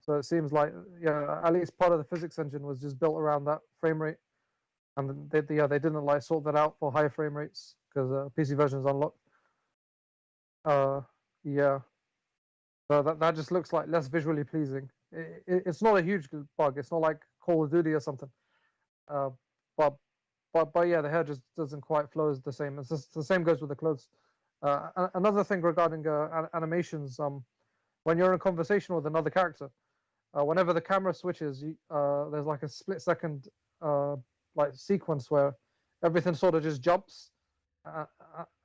So it seems like at least part of the physics engine was just built around that frame rate, and they didn't like sort that out for higher frame rates because PC version is unlocked. Yeah, so that just looks like less visually pleasing. It's not a huge bug. It's not like Call of Duty or something. Uh, but yeah, the hair just doesn't quite flow as the same. It's just, the same goes with the clothes. Another thing regarding animations, when you're in a conversation with another character, whenever the camera switches, there's like a split-second like sequence where everything sort of just jumps,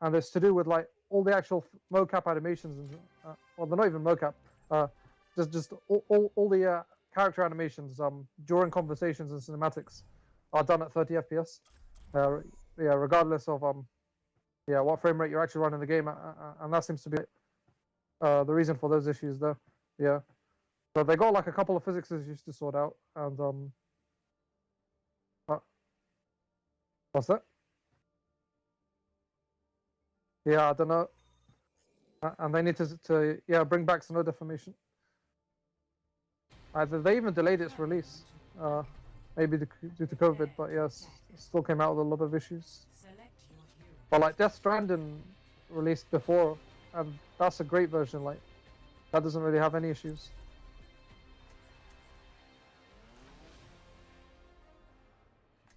and it's to do with like all the actual mocap animations, and well, they're not even mocap. Just all the character animations during conversations and cinematics are done at 30 FPS. Yeah, regardless of what frame rate you're actually running the game, and that seems to be the reason for those issues there. Yeah, so they got like a couple of physics issues to sort out, and what's that? Yeah, I don't know. And they need to bring back snow deformation. They even delayed its release, maybe due to COVID, but yes, it still came out with a lot of issues. But like Death Stranding released before, and that's a great version. Like that doesn't really have any issues.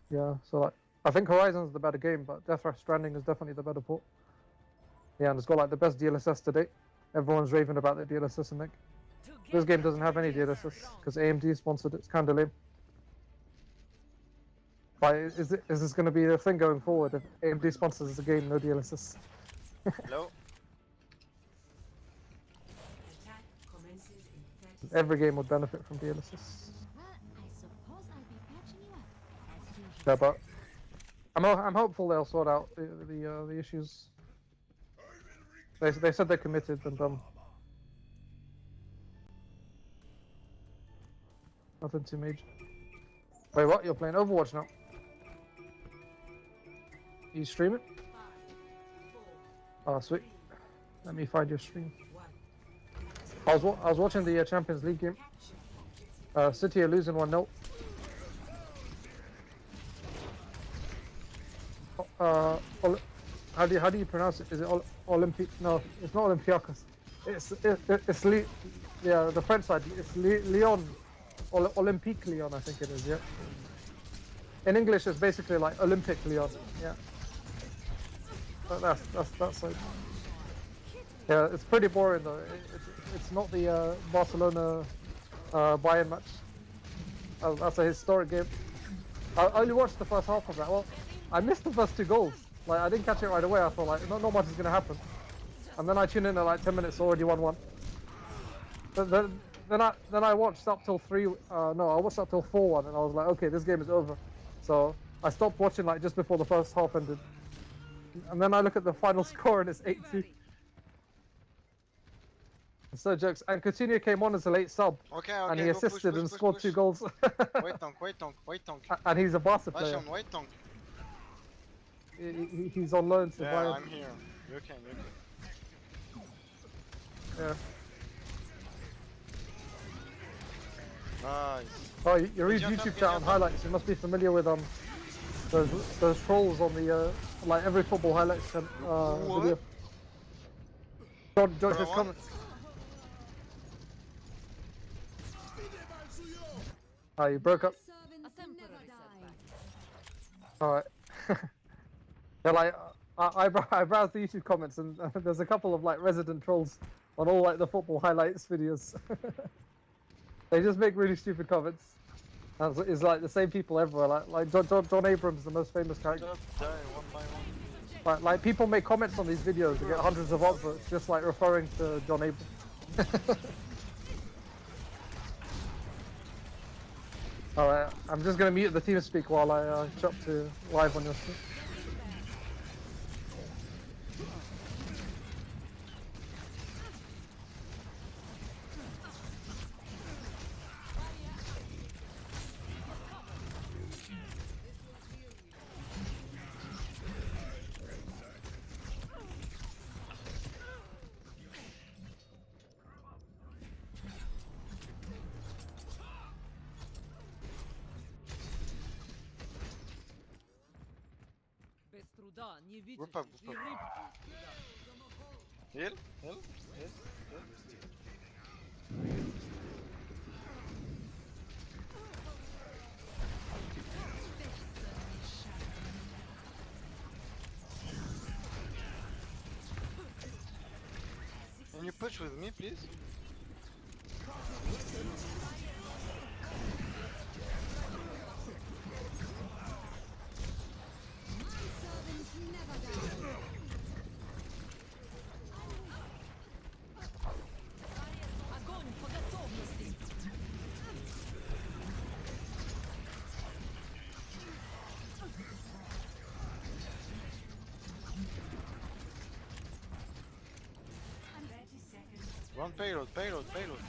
Yeah, so like I think Horizon's the better game, but Death Stranding is definitely the better port. Yeah, and it's got like the best DLSS to date. Everyone's raving about the DLSS in Nick. This game doesn't have any DLSS because AMD sponsored it. It's kind of lame. But is this going to be a thing going forward? If AMD sponsors the game, no DLSS. Hello? Every game would benefit from DLSS. Yeah, but I'm hopeful they'll sort out the issues. They said they're committed, and nothing too major. Wait, what? You're playing Overwatch now? You stream it? Oh, sweet. Let me find your stream. I was watching the Champions League game. City are losing 1-0. How do you pronounce it? Is it Olympic? No, it's not Olympiacos. It's the French side. It's Lyon, Olympique Lyon, I think it is. Yeah. In English, it's basically like Olympic Lyon. Yeah. But that's like. Yeah, it's pretty boring though. It's not the Barcelona Bayern match. That's a historic game. I only watched the first half of that. Well, I missed the first 2 goals. Like I didn't catch it right away. I thought like not much is gonna happen, and then I tuned in at like 10 minutes, already 1-1. Then I watched up till 3. No, I watched up till 4-1, and I was like, okay, this game is over. So I stopped watching like just before the first half ended, and then I look at the final score and it's 8-2. So jokes. And Coutinho came on as a late sub, and he assisted and scored 2 goals. Wait tank. And he's a Barca player. Wait tank. He's on loan to Bayern. I'm here. You can. Yeah. Nice. Oh, you read YouTube chat on highlights. You must be familiar with those trolls on the like every football highlights video. John his comments. Oh, you broke up. Alright. Yeah, like I browsed the YouTube comments, and there's a couple of like resident trolls on all like the football highlights videos. They just make really stupid comments. It's like the same people everywhere. Like John Abrams, the most famous character. Die one by one. Like people make comments on these videos and get hundreds of upvotes just like referring to John Abrams. Alright, I'm just gonna mute the TeamSpeak while I jump to live on your stream. Да, не видишь. Group up, И group up. рыбки, да. Heal, heal, heal, heal. Can you push with me, please? Огонь по готовности. One payload, payload, payload.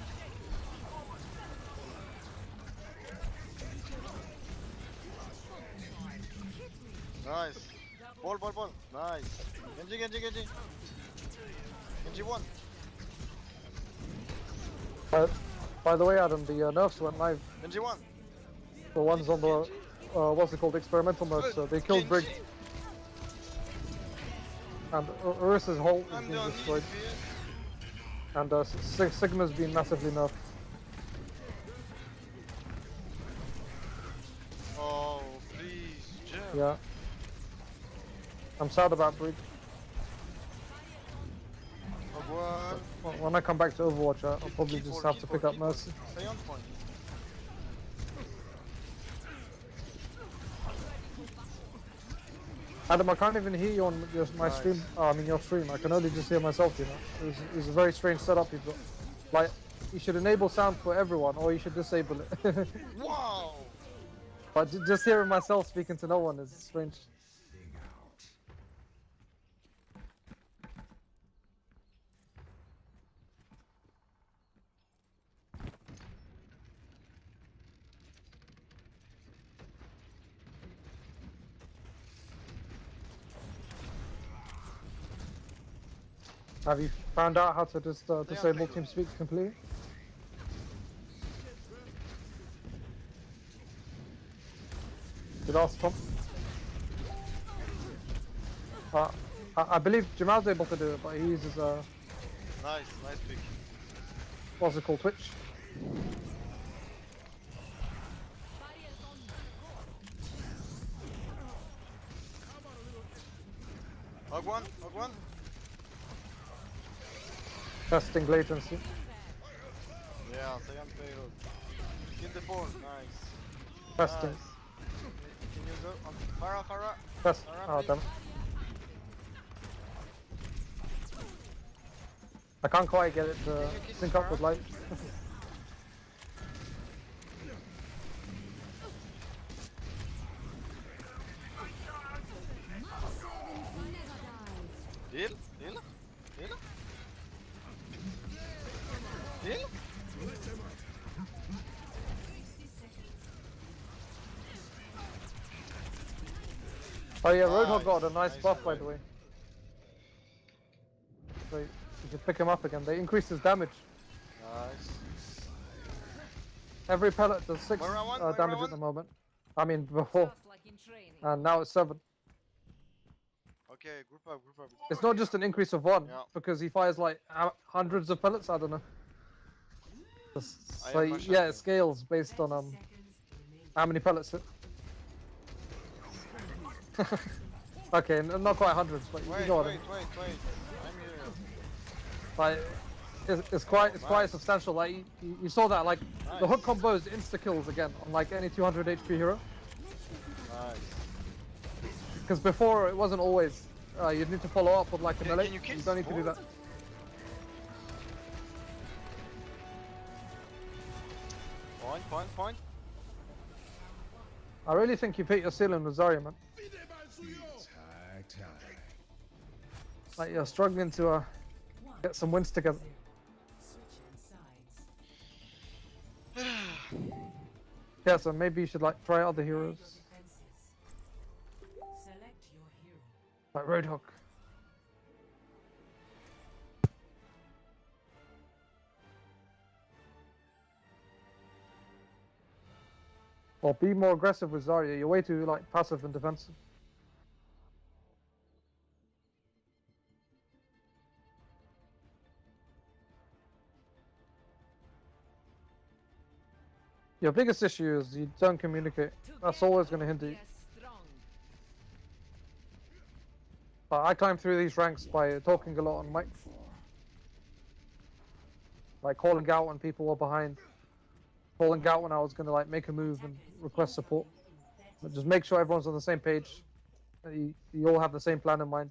Nice. Ball, ball, ball. Nice. Genji, Genji, Genji. Genji one. By the way, Adam, the nerfs went live. Genji one. The ones on the what's it called, experimental mode. So they killed Brig, Genji. and Uris's ult is I'm being the only destroyed, DPS. and Sigma's been massively nerfed. Oh, please, Jeff. Yeah. I'm sad about Brig. Oh, what? When I come back to Overwatch, I'll probably Keep just ball, have to keep pick ball, up keep ball. Mercy. Stay on point. Adam, I can't even hear you on my Nice. stream. I mean your stream. I can only just hear myself. You know, it's a very strange setup you've got. Like, you should enable sound for everyone, or you should disable it. Wow. But just hearing myself speaking to no one is strange. Have you found out how to just disable TeamSpeak completely? Did ask Tom? I believe Jamal's able to do it, but he uses Nice, nice pick. what's it called, Twitch. Hog one, hog one. Testing latency. Yeah, stay on payload. Kill the ball, nice. Testing. Nice. Can you go on Farah, Farah? Test. Farah, Oh please? damn. I can't quite get it to sync up with light. Heal, heal, heal. Heal. Oh yeah, Roadhog got a nice Nice buff by play. the way. So you can pick him up again. They increased his damage. Nice. Every pellet does 6 Moira one, Moira damage one. at the moment. I mean before, Just like in training. and now it's 7. Okay, group up, group up. It's not just an increase of 1, Yeah. because he fires like hundreds of pellets. I don't know. So am much yeah, happier. it scales based on how many pellets hit. Okay, not quite hundreds, but you Wait, got wait, it. wait, wait. I'm here. Like, it's quite Nice. substantial. Like you saw that, like the hook Nice. combo is insta kills again on like any 200 HP hero. Nice. Because before it wasn't always. You'd need to follow up with like a Can- melee. can you kill don't need to do Spore? that. Point, point, point. I really think you've hit your ceiling with Zarya, man. Like you're struggling to get some wins together. Yeah, so maybe you should like try other heroes. Like Roadhog. Or be more aggressive with Zarya. You're way too like passive and defensive. Your biggest issue is you don't communicate. That's always going to hinder you. Strong. But I climb through these ranks by talking a lot on mic. Like calling out when people were behind. Calling out when I was going to like make a move and request support. But just make sure everyone's on the same page. That you all have the same plan in mind.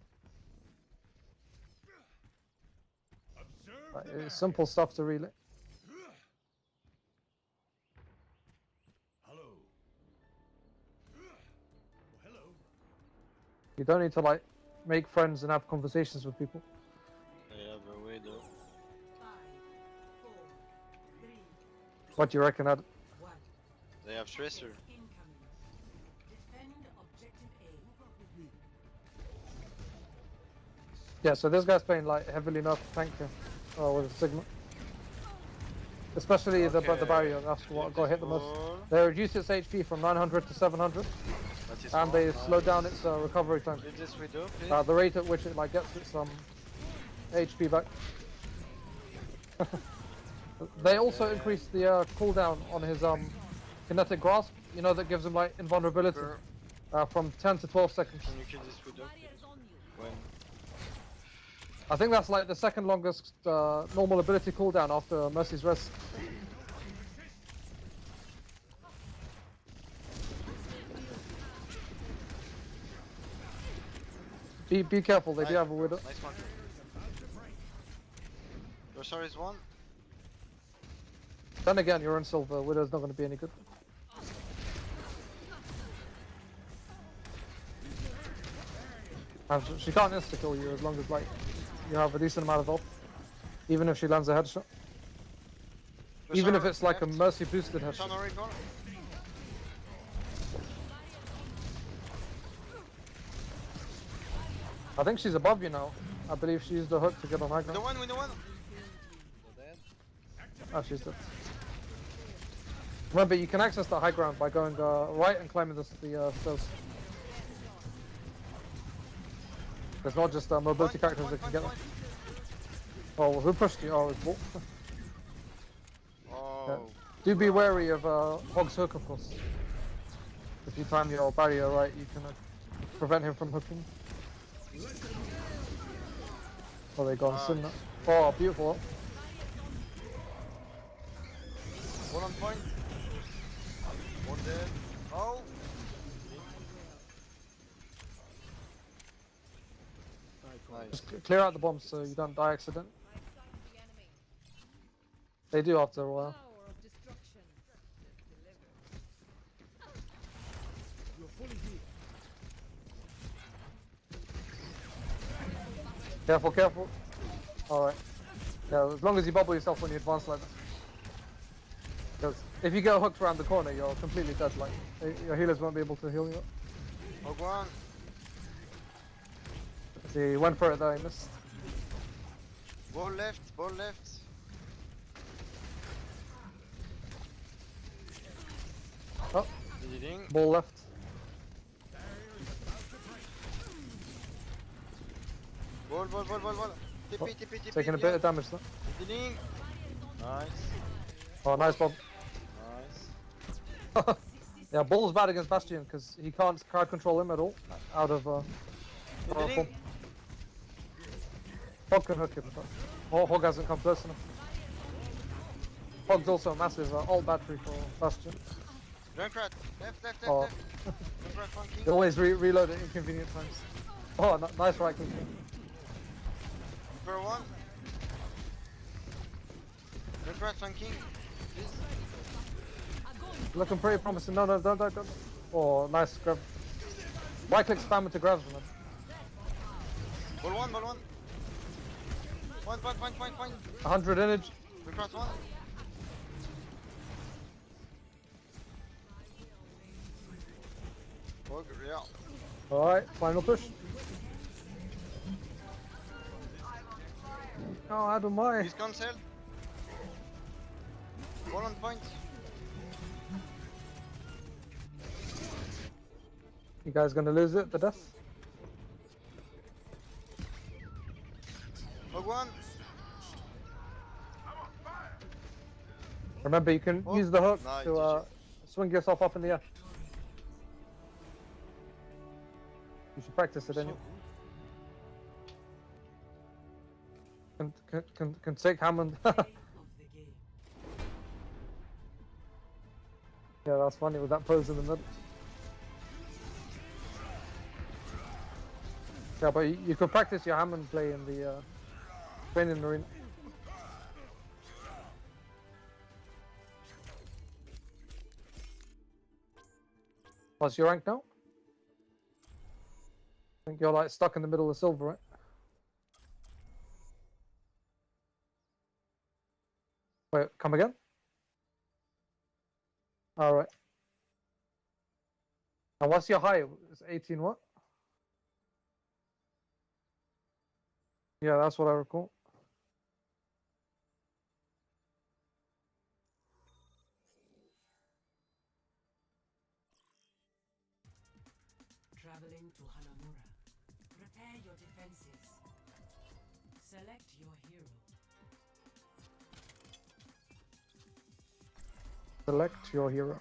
Like, it's simple stuff to relay. Hello. Hello. You don't need to like make friends and have conversations with people. They have a widow. 5, 4, 3, What do you reckon, Ad? 1. They have Tracer. Incoming. Defend objective A. Yeah, so this guy's playing like heavily nerfed tank here, with Sigma. Especially the barrier, that's what got hit the most. They reduced its HP from 900 to 700, and they slowed down its recovery time. Did this widow, please? The rate at which it like gets its HP back. They also increased the cooldown on his kinetic grasp. You know that gives him like invulnerability from 10 to 12 seconds. Can you kill this widow, please? Barriers on you. When? I think that's like the second longest normal ability cooldown after Mercy's Rest. Be careful, they do have a widow. Nice one. Your sorry is one. Then again, you're in silver, widow's not going to be any good. And she can't insta-kill you as long as like you have a decent amount of health. Even if she lands a headshot. Your Even if sorry it's like a left. Mercy boosted Sean headshot. already gone. I think she's above you now. I believe she used the hook to get on high We ground. the one, we the one. They're dead. Oh, she's dead. Remember, you can access the high ground by going right and climbing the stairs. There's not just mobility characters that can get them. Oh, who pushed you? Oh, it's Bolt. Oh. Do be wary of Hog's hook, of course. If you time your barrier right, you can prevent him from hooking. Oh, they gone Sin now. Oh, beautiful. One on point. One dead. Oh. Nice. Just clear out the bombs so you don't die accident. My sight of the enemy. They do after a while. Power of destruction. Just deliver. You're fully healed. Careful, careful. Alright. Yeah, as long as you bubble yourself when you advance like that. Because if you get hooked around the corner, you're completely dead. Like, your healers won't be able to heal you up. Oh, go on. See, he went for it though, he missed. Ball left, ball left. Oh, Leading. ball left. Ball. TP, Oh, TP, TP. Taking a bit of damage though. Leading. Nice. Oh, nice bomb. Nice. Yeah, Ball's bad against Bastion because he can't crowd control him at all. Out of powerful. Leading. Hog can hook him, but Hog hasn't come close enough. Hog's also a massive ult battery for Bastion. Junkrat. Left. Oh. Junkrat funky. They always reload at inconvenient times. Oh, nice right click. For one. Junkrat flanking. Please. Looking pretty promising. No, don't. Oh, nice grab. Right click spam it to grabs, man. Ball one. Point. 100 image. Junkrat one. Oh, yeah. Alright, final push. Oh, Adam, why? He's cancelled. Ball on point. You guys gonna lose it to death? Hog one. Remember, you can Oh, use the hook nice, to GG. swing yourself up in the air. You should practice it So anyway. good. Can take Hammond. Play of the game. Yeah, that's funny with that pose in the middle. Yeah, but you could practice your Hammond play in the training arena. What's your rank now? I think you're like stuck in the middle of silver, right? Wait, come again? Alright. And what's your high? It's 18 what? Yeah, that's what I recall. Traveling to Hanamura. Prepare your defenses. Select your hero. Select your hero.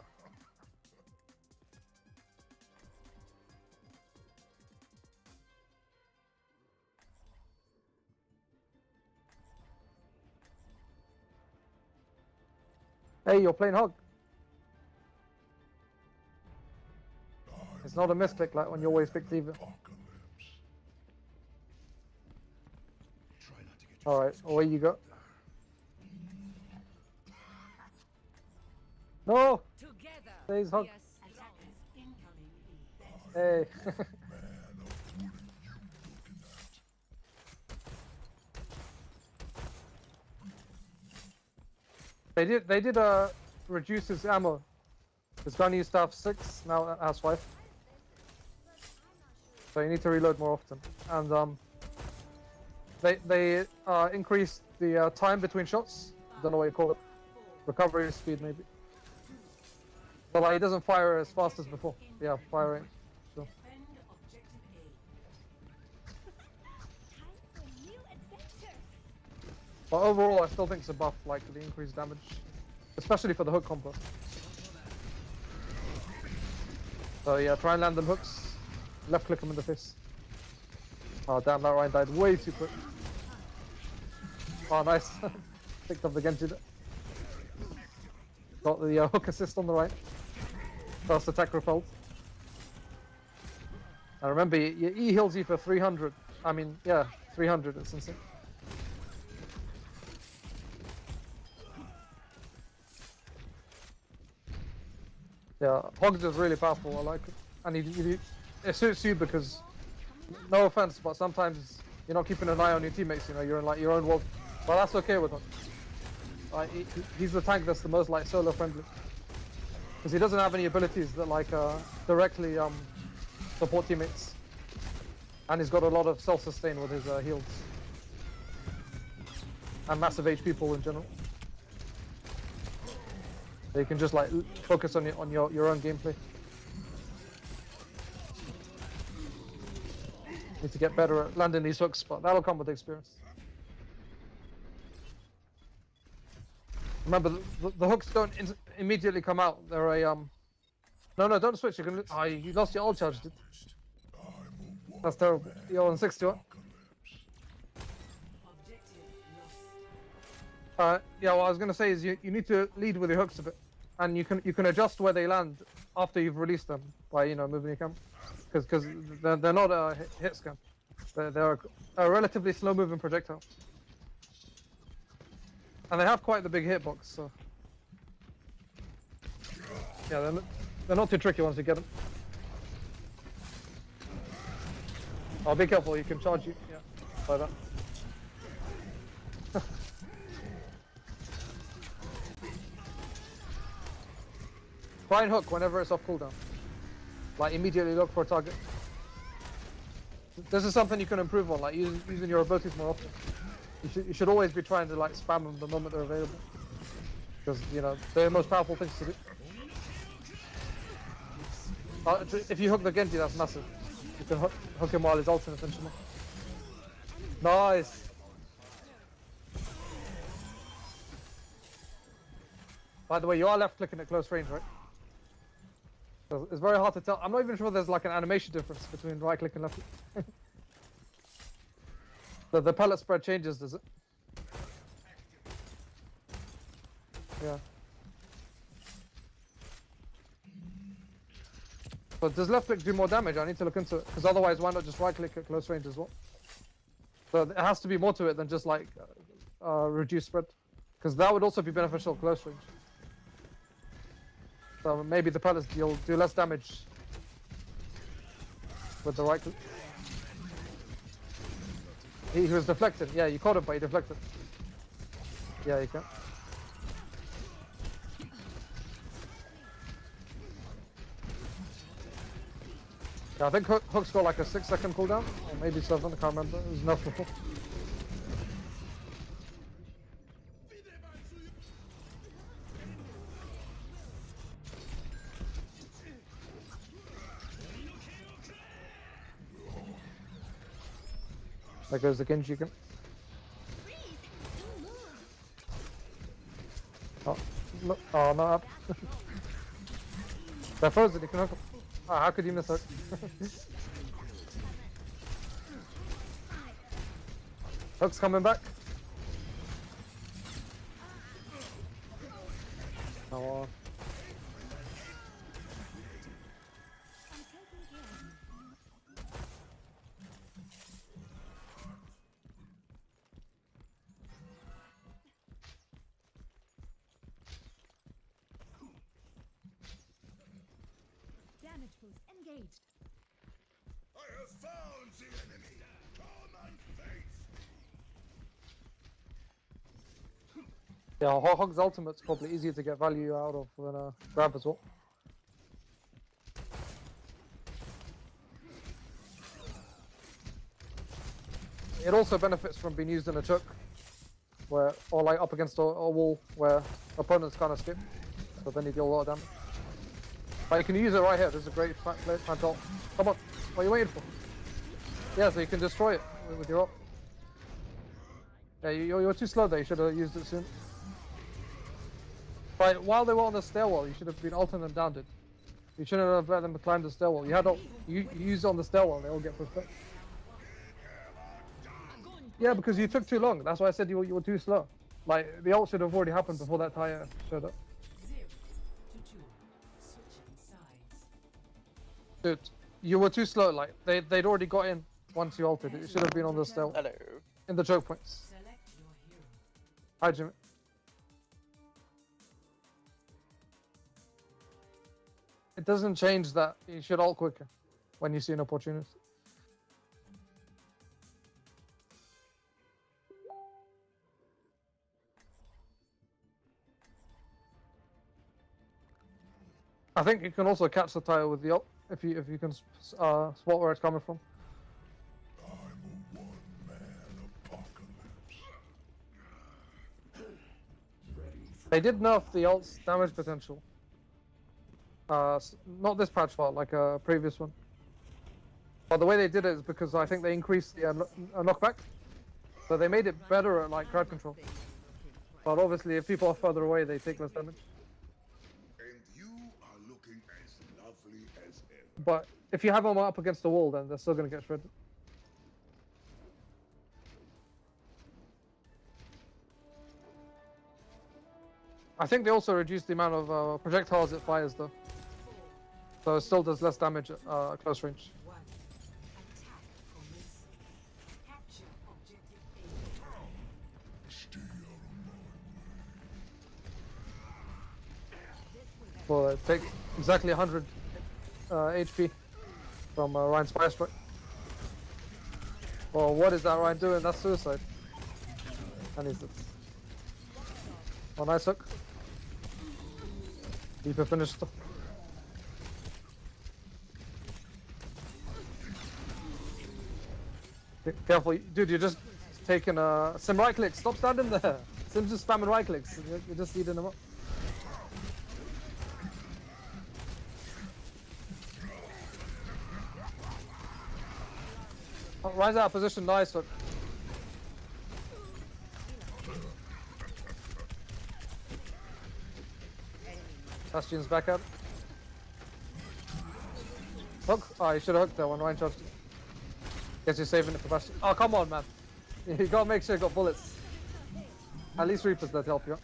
Hey, you're playing Hog. It's not a misclick like when you always pick Diva. Try not to get Alright, away you go. No! Together. Stays Hog. we are strong. Attackers incoming in 30 Hey. They did reduce his ammo. His gun used to have 6, now it has 5. So you need to reload more often. And they increased the time between shots. Don't know what you call it. Recovery speed maybe. So like he doesn't fire as fast as before. Yeah, firing. So. Defend objective A. But overall, I still think it's a buff, like the increased damage, especially for the hook combo. So yeah, try and land them hooks. Left click them in the face. Oh damn, that Ryan died way too quick. Oh nice, picked up the Genji there. Got the hook assist on the right. First attack repelled. Now remember, your E heals you for 300. I mean, yeah, 300, it's insane. Yeah, Hogs is really powerful, I like it. And it suits you because, no offense, but sometimes you're not keeping an eye on your teammates, you know, you're in like your own world. But that's okay with him. Like, he's the tank that's the most like solo friendly. Because he doesn't have any abilities that like directly support teammates. And he's got a lot of self-sustain with his heals. And massive HP pool in general. So you can just like focus on your own gameplay. Need to get better at landing these hooks, but that'll come with experience. Remember, the hooks don't immediately come out. They're a No, don't switch. You can. Oh, you lost your ult charge. Dude. That's terrible. You're on 61. Yeah, what I was gonna say is you need to lead with your hooks a bit, and you can adjust where they land after you've released them by moving your camera, because they're not a hit scan. They're a relatively slow moving projectile, and they have quite the big hitbox. So yeah, they're not too tricky once you get them. Oh, be careful! You can charge you. Yeah, like that. Try and hook whenever it's off cooldown. Like immediately look for a target. This is something you can improve on, like using your abilities more often. You should always be trying to like spam them the moment they're available. Because they're the most powerful things to do. If you hook the Genji, that's massive. You can hook him while he's ulting and finish him off. Nice! By the way, you are left clicking at close range, right? So it's very hard to tell. I'm not even sure there's like an animation difference between right click and left click. The pellet spread changes, does it? Yeah. But does left click do more damage? I need to look into it. Because otherwise, why not just right click at close range as well? So it has to be more to it than just like reduce spread. Because that would also be beneficial at close range. So maybe the pellets, you'll do less damage with the right click. He was deflected. Yeah, you caught him, but he deflected. Yeah, you can. Yeah, I think Hook's got like a 6-second cooldown, or maybe 7, I can't remember. It was enough before. There goes the Genji again. Oh, look. Oh, no, up. They're frozen, you can hook them. Oh, how could you miss hook? Hook's coming back. Oh, Damage boost engaged. I have found the enemy. Come and face me. yeah, Hog's ultimate's probably easier to get value out of than grab as well. It also benefits from being used in a choke, where or like up against a wall where opponents can't escape, so then you deal a lot of damage. But you can use it right here. This is a great plant ult. Come on, what are you waiting for? Yeah, so you can destroy it with your ult. Yeah, you're too slow there. You should have used it soon. But while they were on the stairwell, you should have been ulting them down, dude. You shouldn't have let them climb the stairwell. You had you used it on the stairwell. They all get pushed back. Yeah, because you took too long. That's why I said you were too slow. Like the ult should have already happened before that tire showed up. 0 to 2. Switching sides. Dude, you were too slow. Like they'd already got in once you ulted. It should have been on the stairwell Hello. in the choke points. Select your hero. Hi, Jimmy. It doesn't change that you should ult quicker when you see an opportunity. I think you can also catch the tire with the ult if you can spot where it's coming from. I'm a one-man apocalypse. They did nerf the ult's damage potential. Not this patch file, like a previous one. But the way they did it is because I think they increased the knockback, so they made it better at like crowd control. But obviously, if people are further away, they take less damage. And you are looking as lovely as ever. But if you have them up against the wall, then they're still going to get shredded. I think they also reduced the amount of projectiles it fires, though. So it still does less damage at close range. 1. Attack commencing. Capture objective A. Stay out of my way. Well, it takes exactly 100 HP from Ryan's Fire Strike. Well, what is that Ryan doing? That's suicide. And he's dead. Oh, nice hook. Deeper finish. Careful, dude, you're just taking Sim right clicks. Stop standing there. Sim's just spamming right clicks. You're just eating them up. Oh, Ryan's out of position. Nice hook. Bastion's back out. Hook? Oh, you should have hooked that one. Ryan charged. Guess you're saving it for Bastion. Oh, come on, man. You gotta make sure you got bullets. At least Reapers that help you.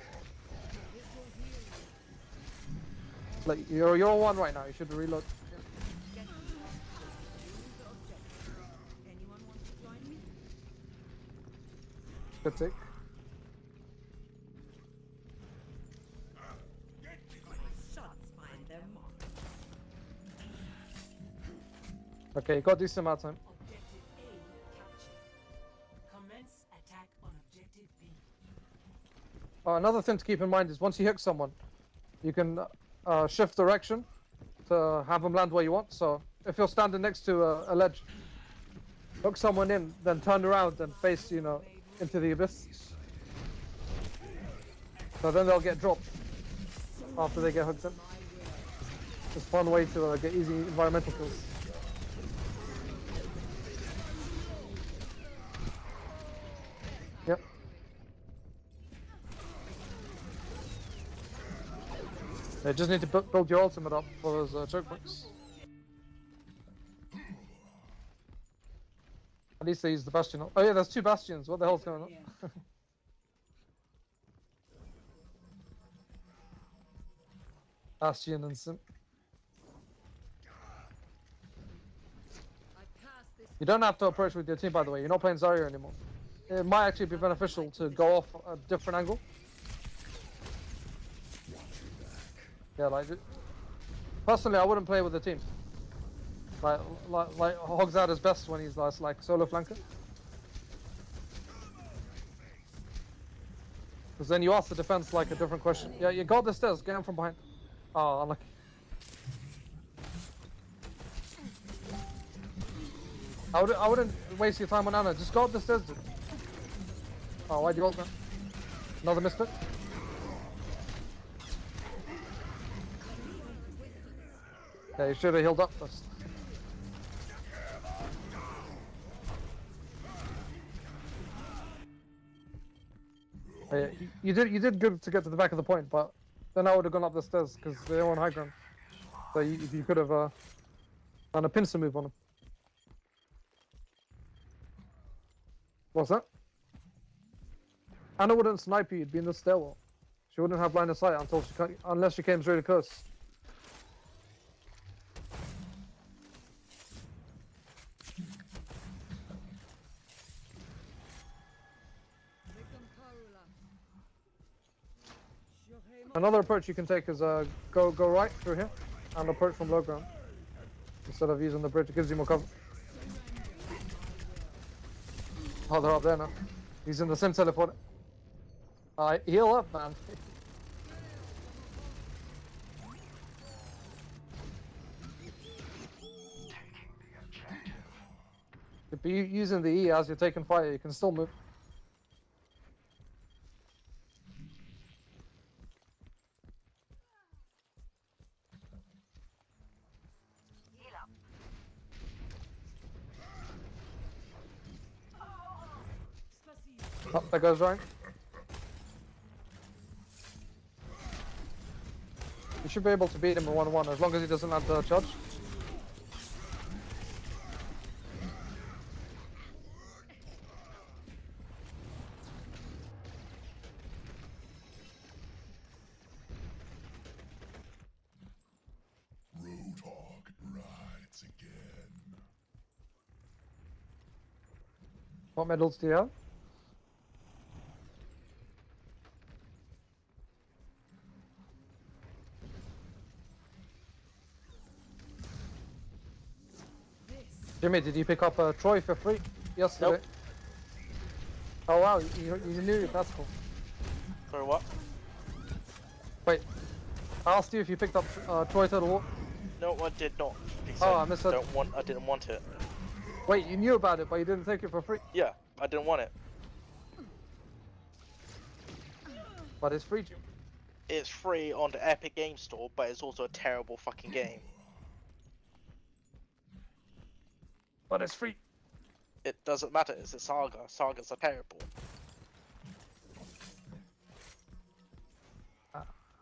Like you're on one right now. You should reload. Anyone want to join me? Good take. Shots find their mark. Okay, you got a decent amount of time. Objective A captured. Commence attack on objective B. Another thing to keep in mind is once you hook someone, you can shift direction to have them land where you want. So if you're standing next to a ledge, hook someone in, then turn around and face, you know, into the abyss. So then they'll get dropped after they get hooked in. It's a fun way to get easy environmental kills. Yep. They just need to build your ultimate up for those choke points. At least they use the bastion. Oh yeah, there's two bastions. What the hell's going on? Bastion and Sim. You don't have to approach with your team, by the way. You're not playing Zarya anymore. It might actually be beneficial to go off a different angle. Yeah, like personally, I wouldn't play with the team. Like Hog's at his best when he's like solo flanker. Because then you ask the defense like a different question. Yeah, you got the stairs. Get him from behind. Oh, unlucky. I wouldn't waste your time on Ana. Just go up the stairs, dude. Oh, why'd you ult that? Another misfit. Yeah, you should have healed up first. Yeah, you did good to get to the back of the point, but then I would have gone up the stairs because they're on high ground. So you could have done a pincer move on them. What's that? Ana wouldn't snipe you. You'd be in the stairwell. She wouldn't have line of sight unless she came straight close. Another approach you can take is go right through here and approach from low ground instead of using the bridge. It gives you more cover. Oh, they're up there now. He's in the sim teleport. Heal up, man. If you're using the E as you're taking fire, you can still move. Oh, that goes right. You should be able to beat him in 1-1 as long as he doesn't have the charge. Roadhog rides again. What medals do you have? Jimmy, did you pick up a Troy for free yesterday? Nope. Oh wow, you knew it, that's cool. For what? Wait, I asked you if you picked up Troy Total War. No, I did not. because Oh, I missed it. I didn't want it. Wait, you knew about it, but you didn't take it for free. Yeah, I didn't want it. But it's free, Jimmy. It's free on the Epic Game Store, but it's also a terrible fucking game. But it's free. It doesn't matter, it's a Saga. Sagas are terrible.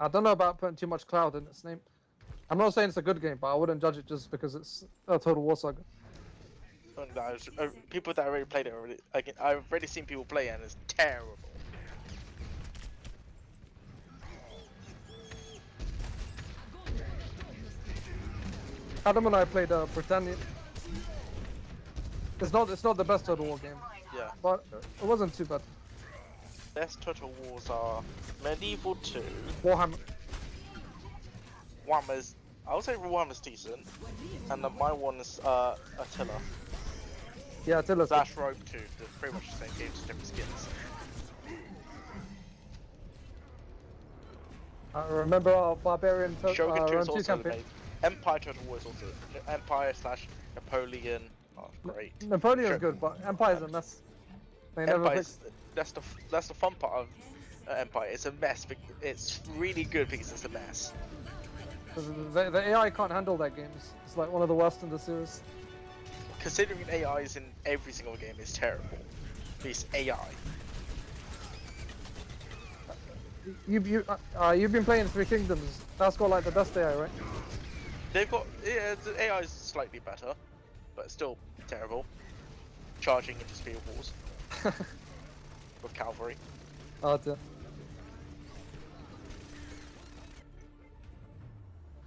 I don't know about putting too much cloud in its name. I'm not saying it's a good game, but I wouldn't judge it just because it's a Total War Saga. People that already played it already. I've already seen people play it and it's terrible. Adam and I played Britannia. It's not the best Total War game, Yeah. but it wasn't too bad. Best Total Wars are Medieval 2. Warhammer. Warhammer's, I would say Warhammer's decent, and then my one is Attila. Yeah, Attila's good. Dash Rogue 2. They're pretty much the same game, just different skins. I remember our Barbarian Shogun 2 Run is 2 also campaign. amazing. Empire Total War is also Empire / Napoleon. Oh, great. Napoleon's Sure. good, but Empire's a mess. They never Empire fixed. that's the fun part of Empire. It's a mess. It's really good because it's a mess. The AI can't handle that game. It's like one of the worst in the series. Considering AI is in every single game is terrible. It's AI. You've been playing Three Kingdoms. That's got like the best AI, right? They've got the AI is slightly better, but still terrible. Charging into spear walls with cavalry. Oh dear.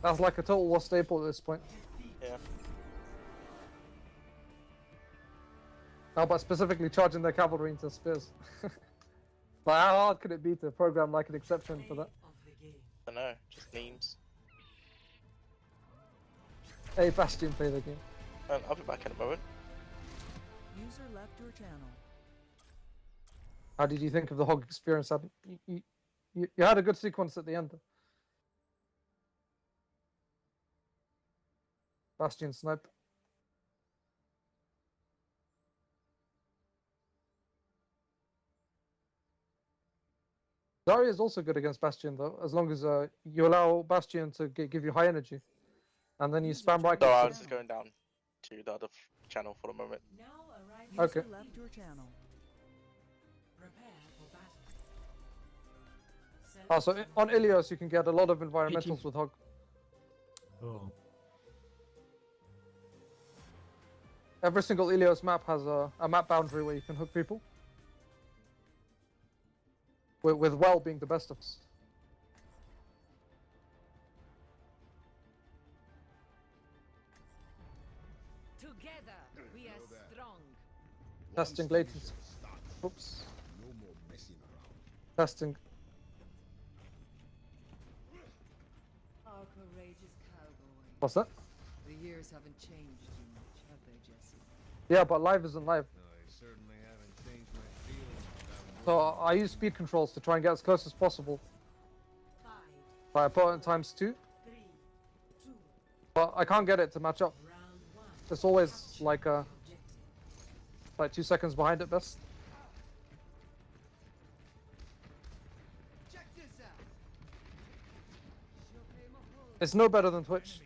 That's like a Total War staple at this point. Yeah. No, but specifically charging their cavalry into spears. Like how hard could it be to program like an exception for that? Of the game. I don't know, just memes. Hey, Bastion, play the game. And I'll be back in a moment. User left your channel. How did you think of the hog experience, Adam? You had a good sequence at the end. Bastion snipe. Zarya is also good against Bastion though, as long as you allow Bastion to give you high energy, and then you spam right. No, I clicks was just going down to the other channel for the moment. Now arriving. User Okay. left your channel. Prepare for battle. Oh, so on Ilios you can get a lot of environmentals with hog. Oh. Every single Ilios map has a map boundary where you can hook people. With well being the best of us. Together we are strong. Testing latency. Oops. No more messing around. Testing. Our courageous cowboy. What's that? The years haven't changed you much, have they, Jesse? Yeah, but live isn't live. No, I certainly haven't changed my feelings about So I use speed controls to try and get as close as possible 5, by opponent times 2, 3, 2, but I can't get it to match up. round 1. It's always like Objective. 2 seconds behind at best. Check this out. It's no better than Twitch.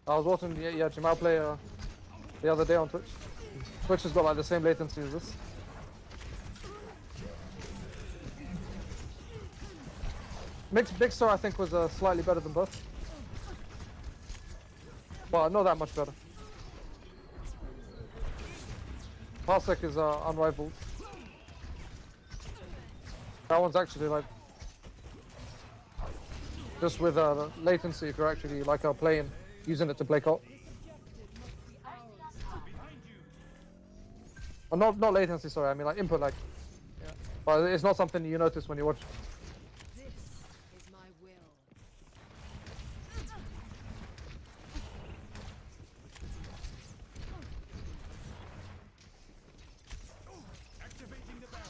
I was watching Jamal play the other day on Twitch. Twitch has got like the same latency as this. Big Star I think was slightly better than both. Well, not that much better. Parsec is unrivaled. That one's actually like just with latency if you're actually like playing, using it to play co-op. Oh, not latency, sorry, I mean like input lag. Yeah. But it's not something you notice when you watch. This is my will. activating the barrier.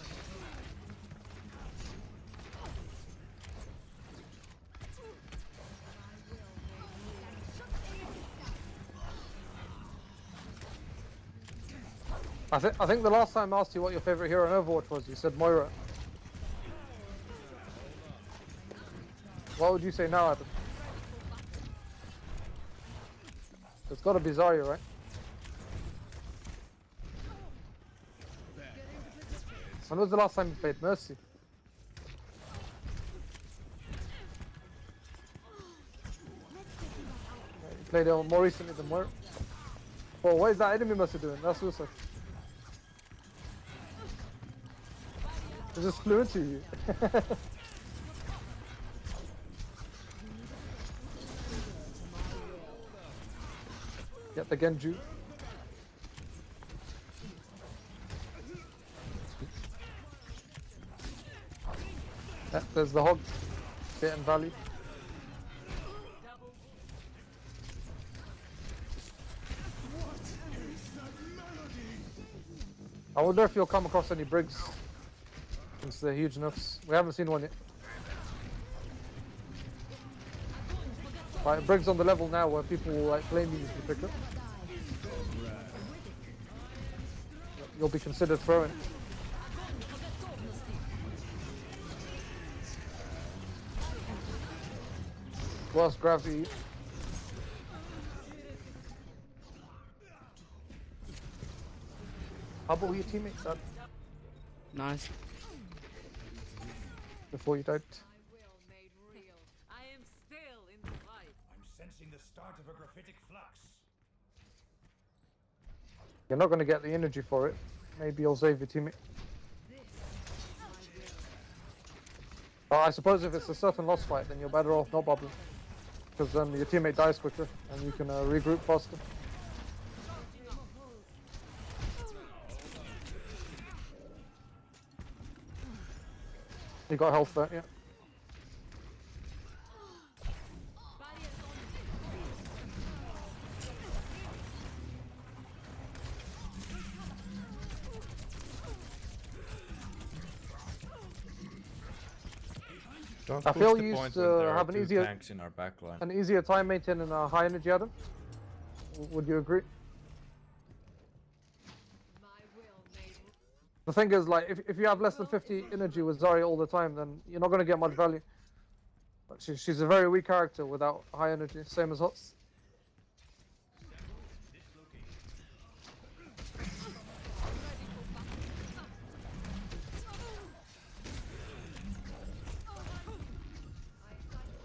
I think the last time I asked you what your favorite hero in Overwatch was, you said Moira. What would you say now, Adam? It's got to be Zarya, right? When was the last time you played Mercy? played it more recently than Moira. Well, what is that enemy must be doing? That's suicide. It just flew into you. Get the Genju. Yeah, there's the hog. Bit and value. I wonder if you'll come across any brigs. Since they're huge nuffs. We haven't seen one yet. Right, brigs on the level now where people like flame usually pick up. You'll be considered throwing. Whilst gravity. How about your teammates, Dad? Nice. Before you died. My will made real. I am still in the fight. I'm sensing the start of a graphitic flux. You're not going to get the energy for it. Maybe you'll save your teammate. I suppose if it's a certain loss fight, then you're better off not bobbling. Because then your teammate dies quicker and you can regroup faster. You got health there, yeah. Don't I push feel the used point to when there are have an two easier- tanks in our backline. An easier time maintaining a high energy item. Would you agree? My will made The thing is, like, if you have less than 50 energy with Zarya all the time, then you're not going to get much value. But she's a very weak character without high energy, same as Hots.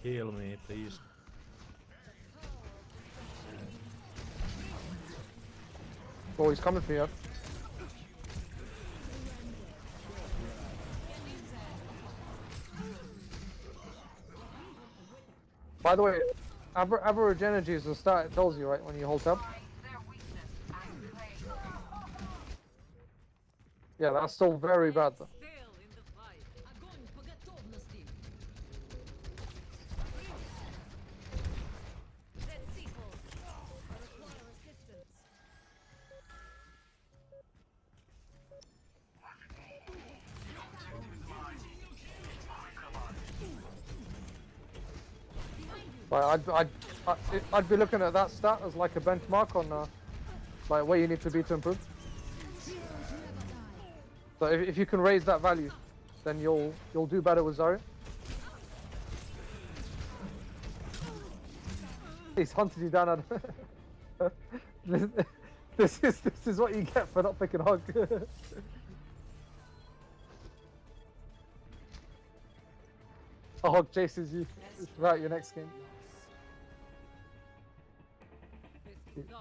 Heal me, please. Oh, he's coming for you. By the way, average energy is the start, it tells you, right, when you hold tab. Yeah, that's still very bad though. still in the fight. Огонь по готовности. Like, I'd be looking at that stat as like a benchmark on like where you need to be to improve. So if you can raise that value, then you'll do better with Zarya. He's hunted you down. This is what you get for not picking Hog. A Hog chases you throughout your next game.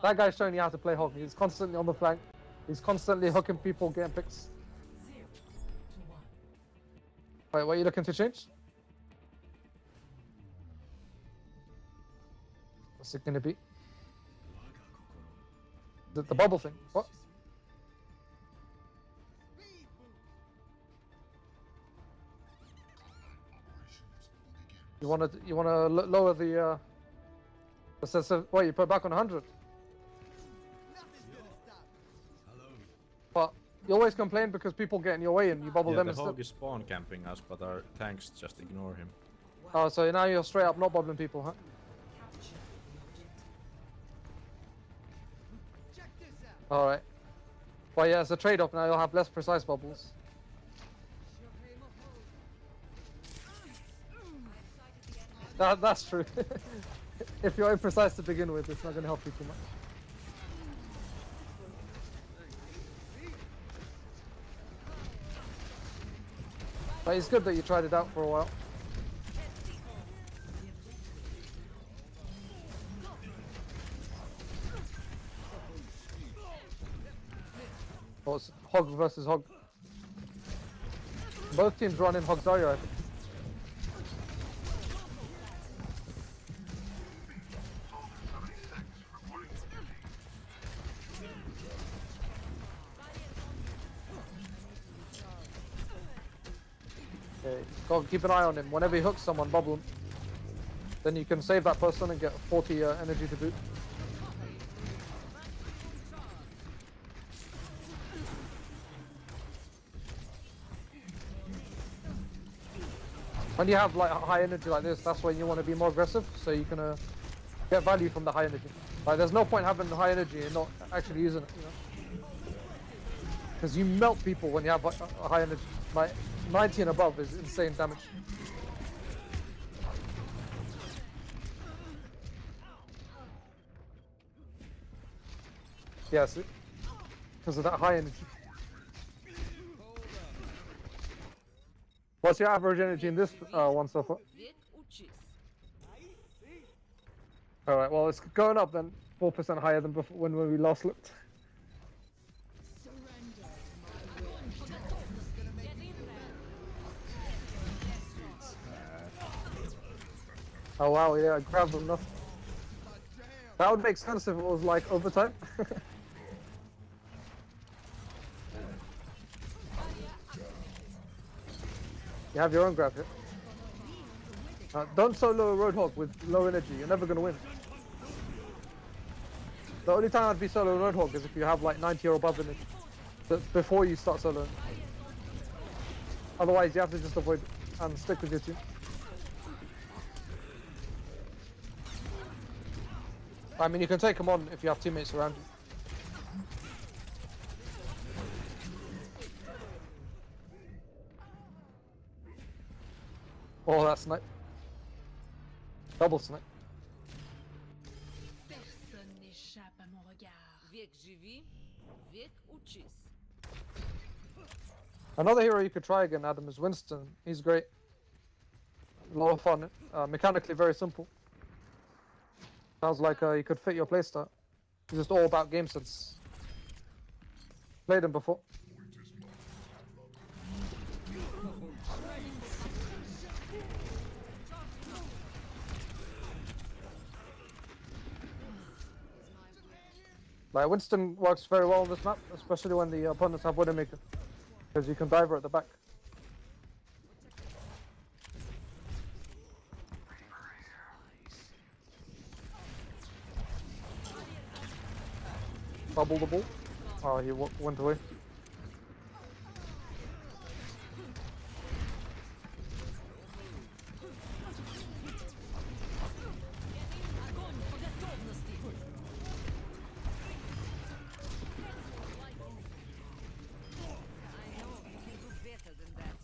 That guy's showing you how to play Hog. He's constantly on the flank. He's constantly hooking people, getting picks. Wait, what are you looking to change? What's it gonna be? The bubble thing. What? You wanna lower the sense of, what, you put it back on 100? But you always complain because people get in your way and you bubble Yeah, them the instead. hog is spawn camping us, but our tanks just ignore him. Oh, so now you're straight up not bubbling people, huh? Alright. Well, yeah, it's a trade-off now. You'll have less precise bubbles. That's true. If you're imprecise to begin with, it's not going to help you too much. But it's good that you tried it out for a while. Oh, it's Hog versus Hog. Both teams run in Hog Zarya, I think. Okay, go keep an eye on him. Whenever he hooks someone, bubble him. Then you can save that person and get 40 energy to boot. When you have like high energy like this, that's when you want to be more aggressive, so you can get value from the high energy. Like, there's no point having high energy and not actually using it, you know? Because you melt people when you have a high energy. Like 90 and above is insane damage. Yes, because of that high energy. What's your average energy in this one so far? Alright, well it's going up then. 4% higher than before when we last looked. Oh wow, yeah, I grabbed enough. That would make sense if it was like overtime. You have your own grab here. Don't solo Roadhog with low energy, you're never gonna win. The only time I'd be solo Roadhog is if you have like 90 or above energy. Before you start soloing. Otherwise you have to just avoid it and stick with your team. I mean, you can take them on if you have teammates around you. Oh, that's snipe. Double snipe. Personne n'échappe à mon regard. Vic Jivi, Vic Uchis. Another hero you could try again, Adam, is Winston. He's great. A lot of fun. Mechanically very simple. Sounds like you could fit your playstyle. It's just all about game sense. Played him before. Like, Winston works very well on this map, especially when the opponents have Widowmaker, because you can dive her at the back. Bubble the ball. Oh, he went away.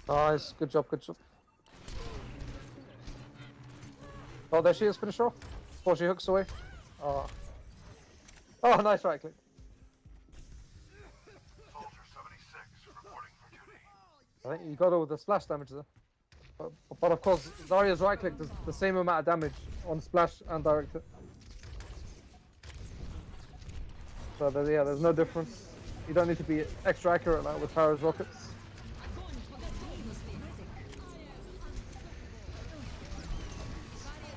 Nice, good job, good job. Oh, there she is, finish her off. Before she hooks away. Oh, nice right click. Soldier 76 reporting for duty. I think you got her with the splash damage there. But of course, Zarya's right click does the same amount of damage on splash and direct hit. So yeah, there's no difference. You don't need to be extra accurate like with Tara's rockets.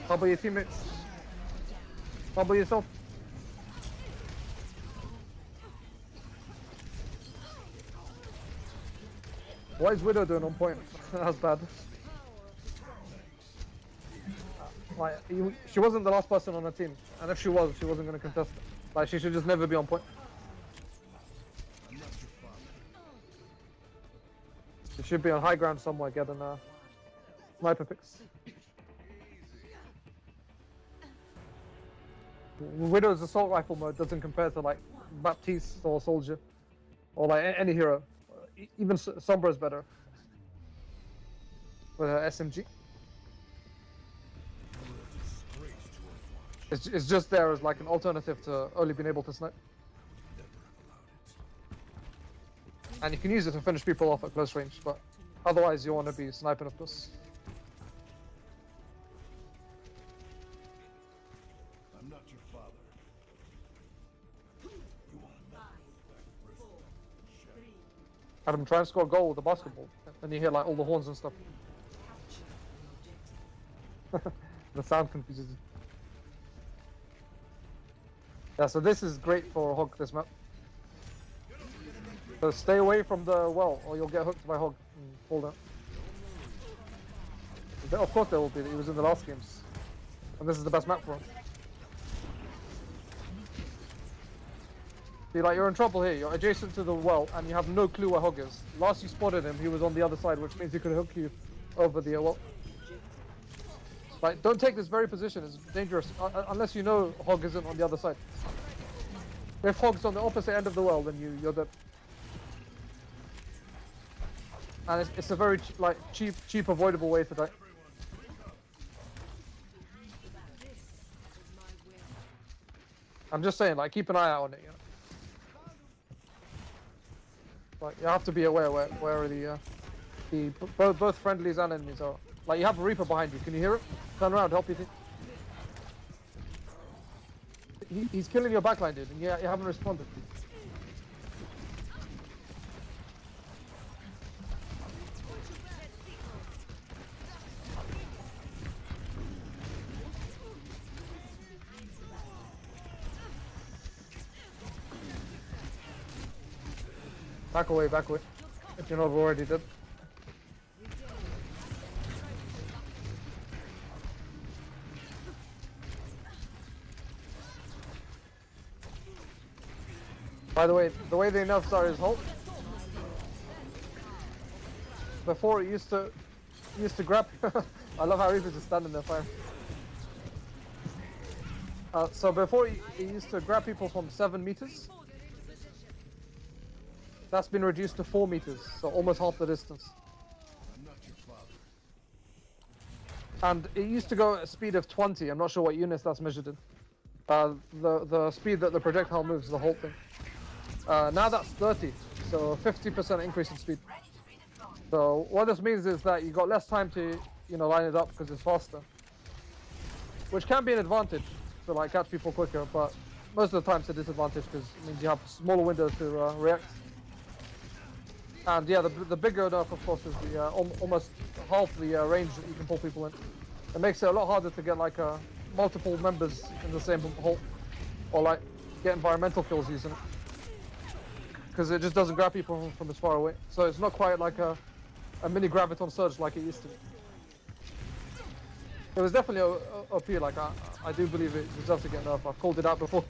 Bubble your teammates. Bubble yourself. What is Widow doing on point? That's bad. Like, she wasn't the last person on the team, and if she wasn't going to contest it. Like, she should just never be on point. She should be on high ground somewhere getting sniper picks. Widow's assault rifle mode doesn't compare to like Baptiste or Soldier or like any hero. Even Sombra is better with her SMG. It's just there as like an alternative to only being able to snipe. And you can use it to finish people off at close range, but otherwise you want to be sniping, of course. I'm not your father. You want Adam, try and score a goal with the basketball. And you hear like all the horns and stuff. The sound confuses you. Yeah, so this is great for Hog, this map. So stay away from the well, or you'll get hooked by Hog and fall down. Of course there will be, he was in the last games. And this is the best map for him. See, like, you're in trouble here, you're adjacent to the well, and you have no clue where Hog is. Last you spotted him, he was on the other side, which means he could hook you over the well. Like, don't take this very position, it's dangerous, unless you know Hog isn't on the other side. If Hog's on the opposite end of the well, then you're dead. And it's a very cheap, avoidable way to die. I'm just saying, like, keep an eye out on it, you know. Like, you have to be aware where both friendlies and enemies are. Like, you have a Reaper behind you. Can you hear it? Turn around, help you. He's killing your backline, dude, and you haven't responded. Back away, if you're not already dead. By the way they nerfed Zarya's ult. Before it used to grab. I love how Reaper's just standing there firing. So before it used to grab people from 7 meters. That's been reduced to 4 meters, so almost half the distance. And it used to go at a speed of 20. I'm not sure what units that's measured in. The speed that the projectile moves, the whole thing. Now that's 30, so 50% increase in speed. So what this means is that you got less time to, line it up because it's faster, which can be an advantage to like catch people quicker, but most of the time it's a disadvantage because it means you have smaller windows to react. And yeah, the bigger nerf, of course, is the almost half the range that you can pull people in. It makes it a lot harder to get like multiple members in the same hole, or like get environmental kills using it, because it just doesn't grab people from as far away. So it's not quite like a mini graviton surge like it used to be. It was definitely OP. Like I do believe it deserves to get nerfed. I've called it out before.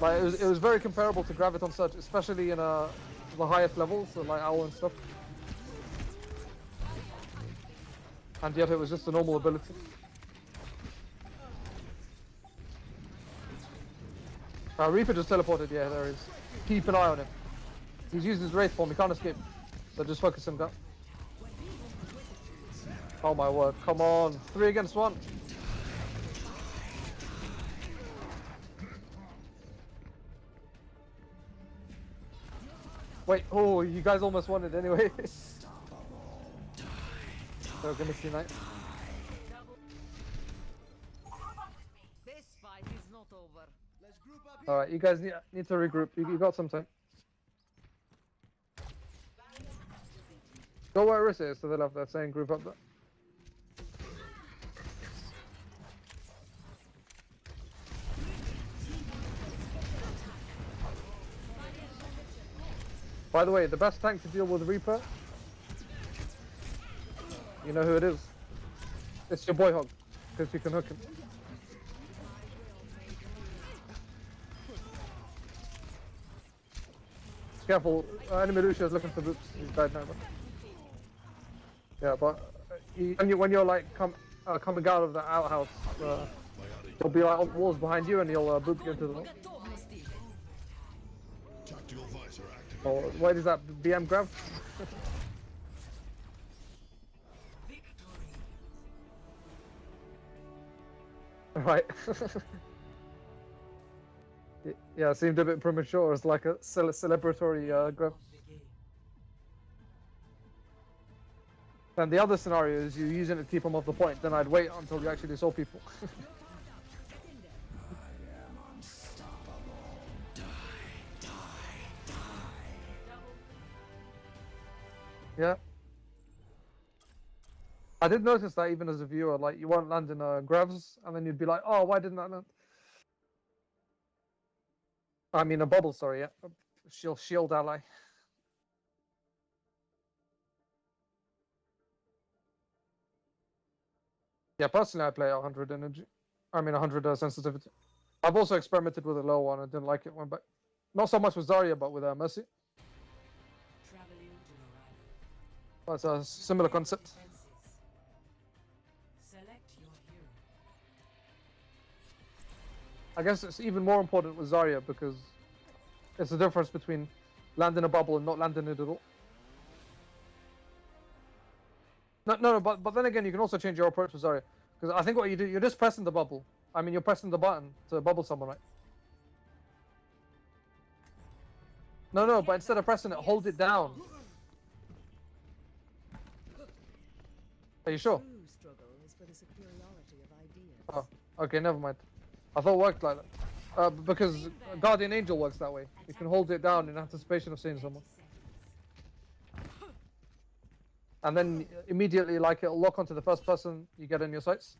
Like it was very comparable to graviton surge, especially in the highest levels, so like owl and stuff. And yet it was just a normal ability. Reaper just teleported, yeah, there he is. Keep an eye on him. He's used his Wraith form, he can't escape. So just focus him down. Oh my word, come on. 3 against 1. Wait, oh, you guys almost won it anyway. So gonna see Knight. This fight is not over. Alright, you guys need to regroup. You got some time. Go where Orisa is to the left, they're saying group up there. By the way, the best tank to deal with Reaper, you know who it is? It's your boy Hog, because you can hook him. Careful, enemy Lucio is looking for boots. He's died now. Yeah, but when you're like coming out of the outhouse, there'll be like walls behind you, and he'll boot you into the wall. Tactical visor active. Oh, what is that? BM grab? Right. Yeah, it seemed a bit premature. It's like a celebratory grab. And the other scenario is you using it to keep them off the point, then I'd wait until you actually saw people. Yeah. I did notice that even as a viewer, like you won't land in Gravs, and then you'd be like, "Oh, why didn't that land?" I mean, a bubble. Sorry, yeah. Shield ally. Yeah, personally, I play 100 energy. I mean, 100 sensitivity. I've also experimented with a low one. I didn't like it. Went back. Not so much with Zarya, but with Mercy. Traveling to arrival. That's a similar concept. Defenses. Select your hero. I guess it's even more important with Zarya because it's the difference between landing a bubble and not landing it at all. No, but then again, you can also change your approach with Zarya. Because I think what you do, you're just pressing the bubble. I mean, you're pressing the button to bubble someone, right? No, but instead of pressing it, hold it down. Are you sure? True struggle is for the superiority of ideas. Oh, okay, never mind. I thought it worked like that. Because Guardian Angel works that way. You can hold it down in anticipation of seeing someone. And then immediately, like, it'll lock onto the first person you get in your sights.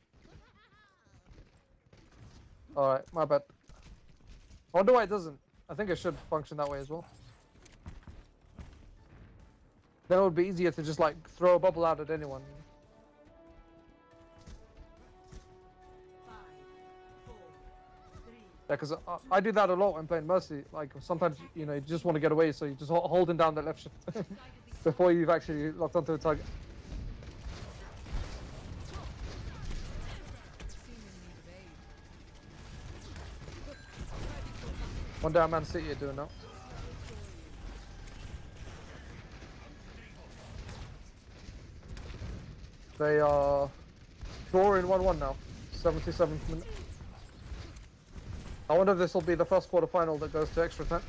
Alright, my bad. I wonder why it doesn't. I think it should function that way as well. Then it would be easier to just, like, throw a bubble out at anyone. 5, 4, 3, Yeah, because I do that a lot when playing Mercy. Like, sometimes, you know, you just want to get away, so you just holding down the left shift before you've actually locked onto a target. Wonder how Man City are doing now. They are drawing 1-1 now. 77th minute. I wonder if this will be the first quarter-final that goes to extra time.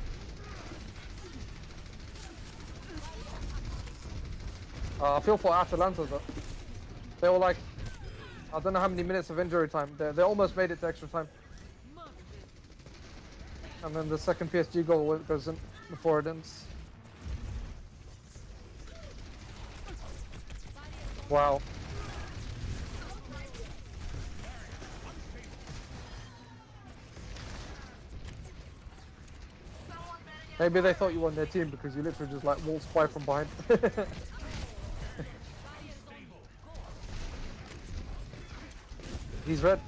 I feel for Atalanta though. They were like, I don't know how many minutes of injury time. They almost made it to extra time. And then the second PSG goal goes in before it ends. Wow. Maybe they thought you won their team because you literally just like waltzed by from behind. He's red.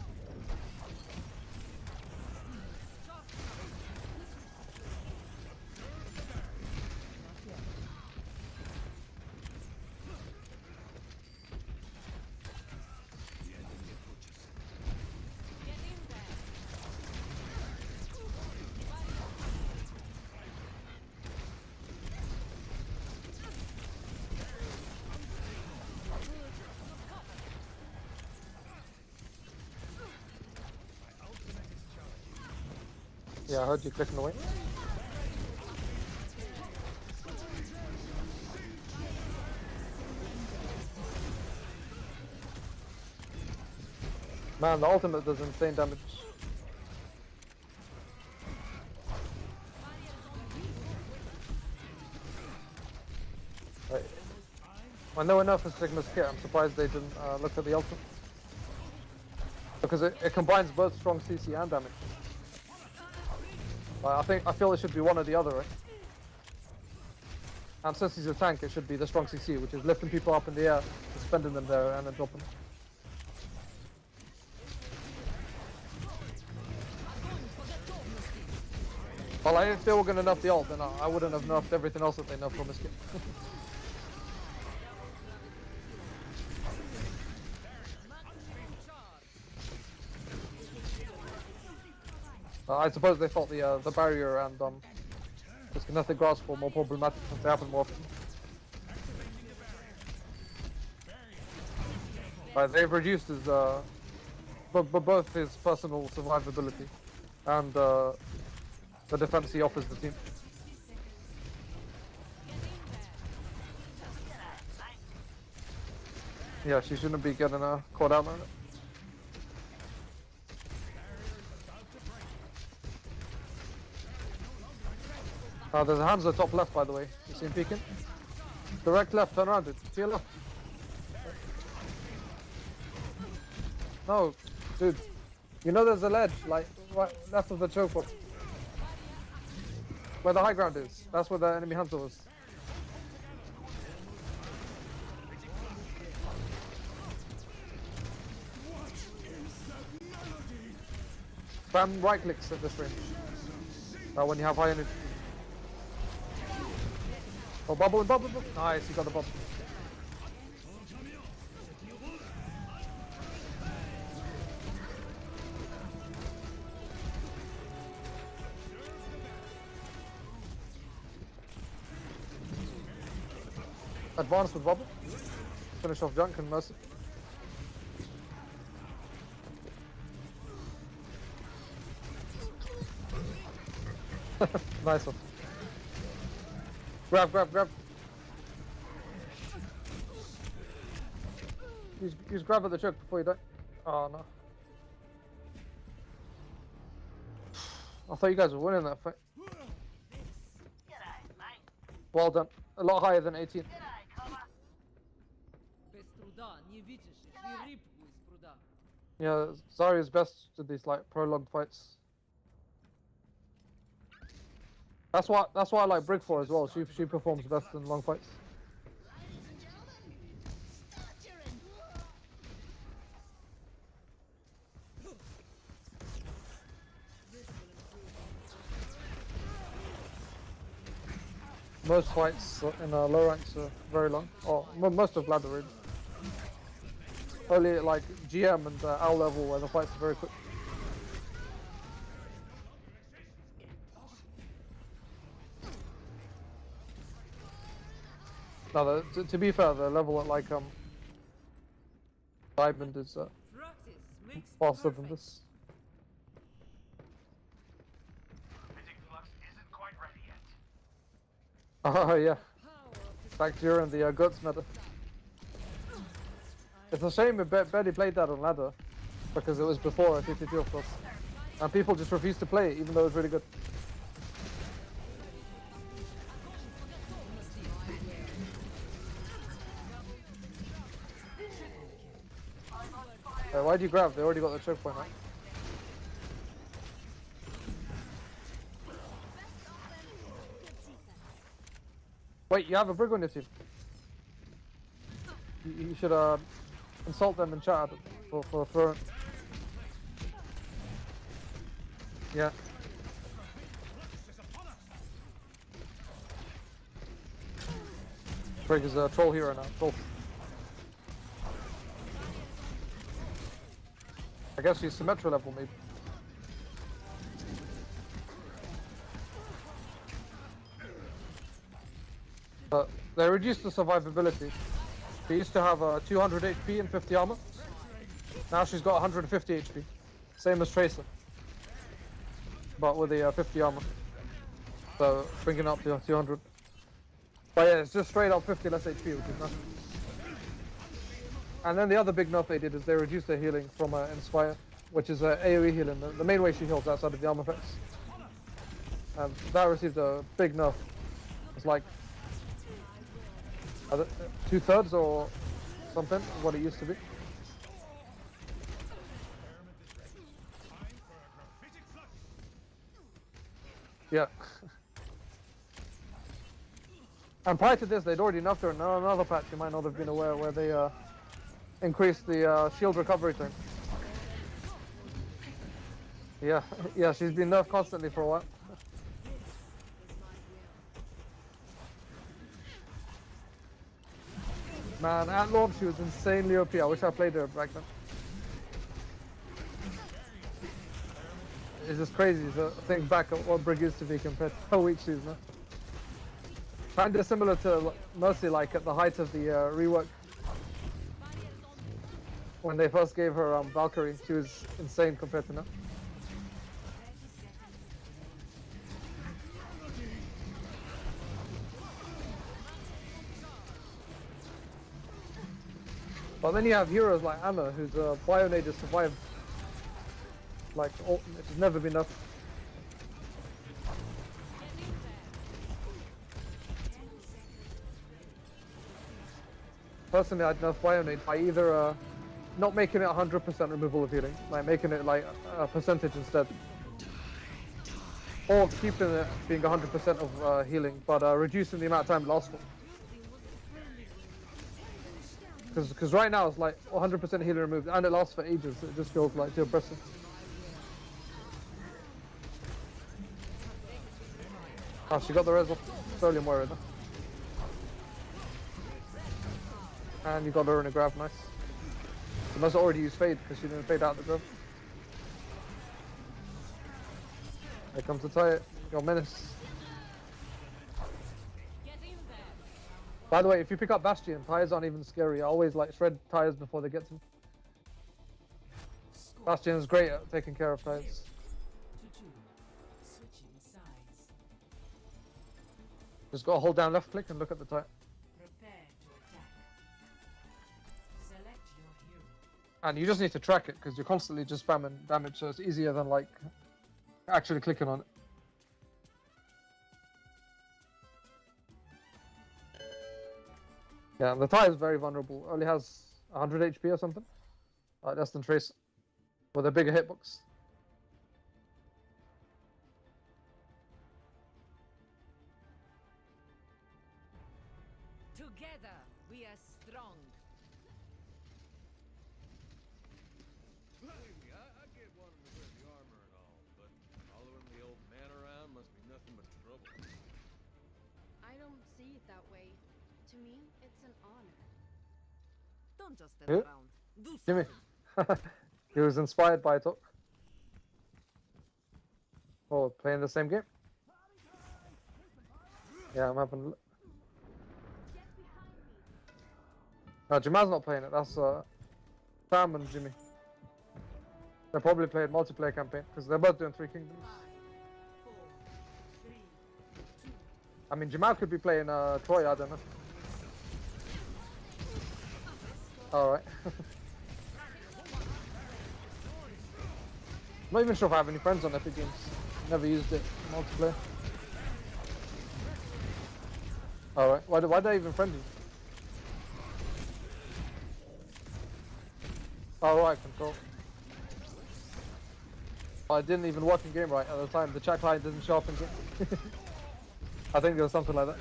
Yeah, I heard you clicking away. Man, the ultimate does insane damage. Right. I know enough of Sigma's kit, I'm surprised they didn't look at the ultimate. Because it combines both strong CC and damage. I feel it should be one or the other, right? And since he's a tank, it should be the strong CC, which is lifting people up in the air, suspending them there, and then dropping them. Well, if they were going to nerf the ult, then I wouldn't have nerfed everything else that they nerfed from this kit. I suppose they thought the barrier and this kinetic grasp were more problematic since they happen more often. They've reduced his both his personal survivability and the defense he offers the team. Yeah, she shouldn't be getting caught out on it. There's a Hanzo top left, by the way. You see him peeking? Direct left, turn around it. To your left. No, dude. You know there's a ledge, like right left of the choke box. Where the high ground is. That's where the enemy hunter was. Spam right clicks at this range. When you have high energy. Oh, bubble, bubble, bubble. Nice, you got the bubble. Advance with bubble. Finish off junk and mercy. Nice one. Grab, grab, grab. Use grab at the choke before you die. Oh no. I thought you guys were winning that fight. Well done. A lot higher than 18. Без труда не видишь их и рыбку из пруда. Yeah, Zarya's best to these like prolonged fights. That's why I like Brig for as well. She performs best in long fights. Most fights in low ranks are very long. Or most of ladder really. Only like GM and Owl level where the fights are very quick. No, to be fair, the level at like Diamond is Practice makes faster than perfect. this. Oh yeah, back during the guts meta. It's a shame we barely played that on ladder because it was before TTT of course, and people just refused to play it even though it was really good. Why do you grab? They already got the choke point, right? Wait, you have a Brig on your team. You should insult them in chat for throwing. Yeah. Brig is a troll hero now. Troll. I guess she's Symmetra level maybe. But they reduced the survivability. She used to have 200 HP and 50 armor. Now she's got 150 HP. Same as Tracer. But with the 50 armor. So bringing up to 200. But yeah, it's just straight up 50 less HP, which is nice. And then the other big nerf they did is they reduced their healing from Inspire, which is AoE healing, the main way she heals outside of the armor effects. And that received a big nerf. It's like 2/3 or something of what it used to be. Yeah. And prior to this, they'd already nerfed her in another patch you might not have been aware, where they increased the shield recovery time. Yeah, yeah, she's been nerfed constantly for a while. Man, at launch she was insanely OP. I wish I played her back then. It's just crazy to think back at what Brig used to be compared to how weak she is now. Kinda similar to Mercy, like at the height of the rework. When they first gave her Valkyrie, she was insane compared to now. But then you have heroes like Anna, whose Bionade has survived. Like, it's never been enough. personally, I'd nerf Bionade by either not making it 100% removal of healing, like making it like a percentage instead, or keeping it being 100% of healing, but reducing the amount of time it lasts for. Because right now it's like 100% healing removed, and it lasts for ages. It just feels like too oppressive. Oh, she got the res off. Slowly more though. And you got her in a grab, nice. She must have already used fade because she didn't fade out the grab. Here comes the tie. Your menace. By the way, if you pick up Bastion, tires aren't even scary. I always like shred tires before they get to me. Bastion is great at taking care of tires. To 2. Switching sides. Just gotta hold down left click and look at the tire. Prepare to attack. Select your hero. And you just need to track it because you're constantly just spamming damage, so it's easier than like actually clicking on it. Yeah, and the tie is very vulnerable. Only has 100 HP or something. Less than Trace. With a bigger hitbox. Together, we are strong. Believe me, I get wanting to wear the armor and all, but following the old man around must be nothing but trouble. I don't see it that way. To me, it's an honor. Don't just stand Yeah. around. Do Jimmy. something. He was inspired by talk. Oh, playing the same game? Yeah, I'm having a look. No, Jamal's not playing it. That's Sam and Jimmy. They probably played multiplayer campaign because they're both doing 3 Kingdoms. 4, 3, 2. I mean, Jamal could be playing Troy. I don't know. All right. I'm not even sure if I have any friends on Epic Games. Never used it multiplayer. All right. Why did I even friend you? Oh right, control. I didn't even work in game right at the time. The chat client didn't show up in game. I think there was something like that.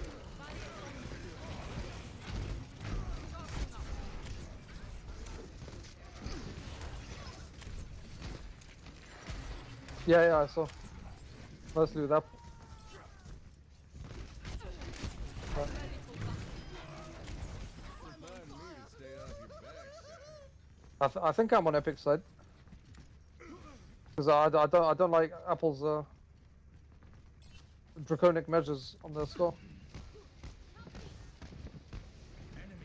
Yeah, I saw. Mostly with Apple. Remind me to stay off your backside. I think I'm on Epic side. Because I don't like Apple's draconic measures on their store.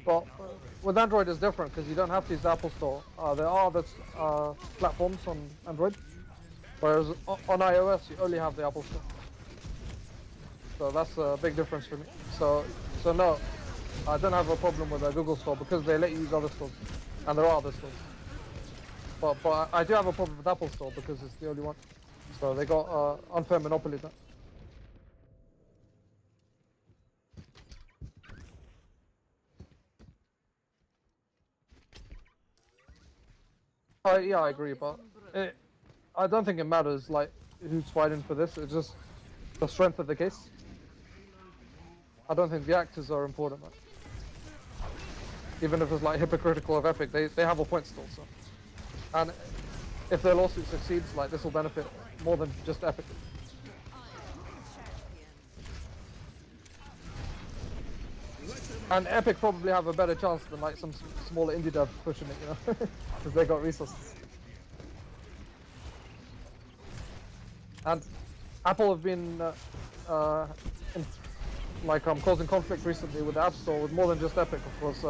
Well, with Android it's different because you don't have to use the Apple Store. There are other platforms on Android, whereas on iOS you only have the Apple Store. So that's a big difference for me. So no, I don't have a problem with the Google Store because they let you use other stores, and there are other stores. But I do have a problem with Apple Store because it's the only one. So they got unfair monopoly there. Yeah, I agree, but I don't think it matters like who's fighting for this. It's just the strength of the case. I don't think the actors are important. Man. Even if it's like hypocritical of Epic, they have a point still. So, and if their lawsuit succeeds, like this will benefit more than just Epic. And Epic probably have a better chance than like some smaller indie dev pushing it, you know, because they got resources. And Apple have been causing conflict recently with the App Store with more than just Epic. Of course,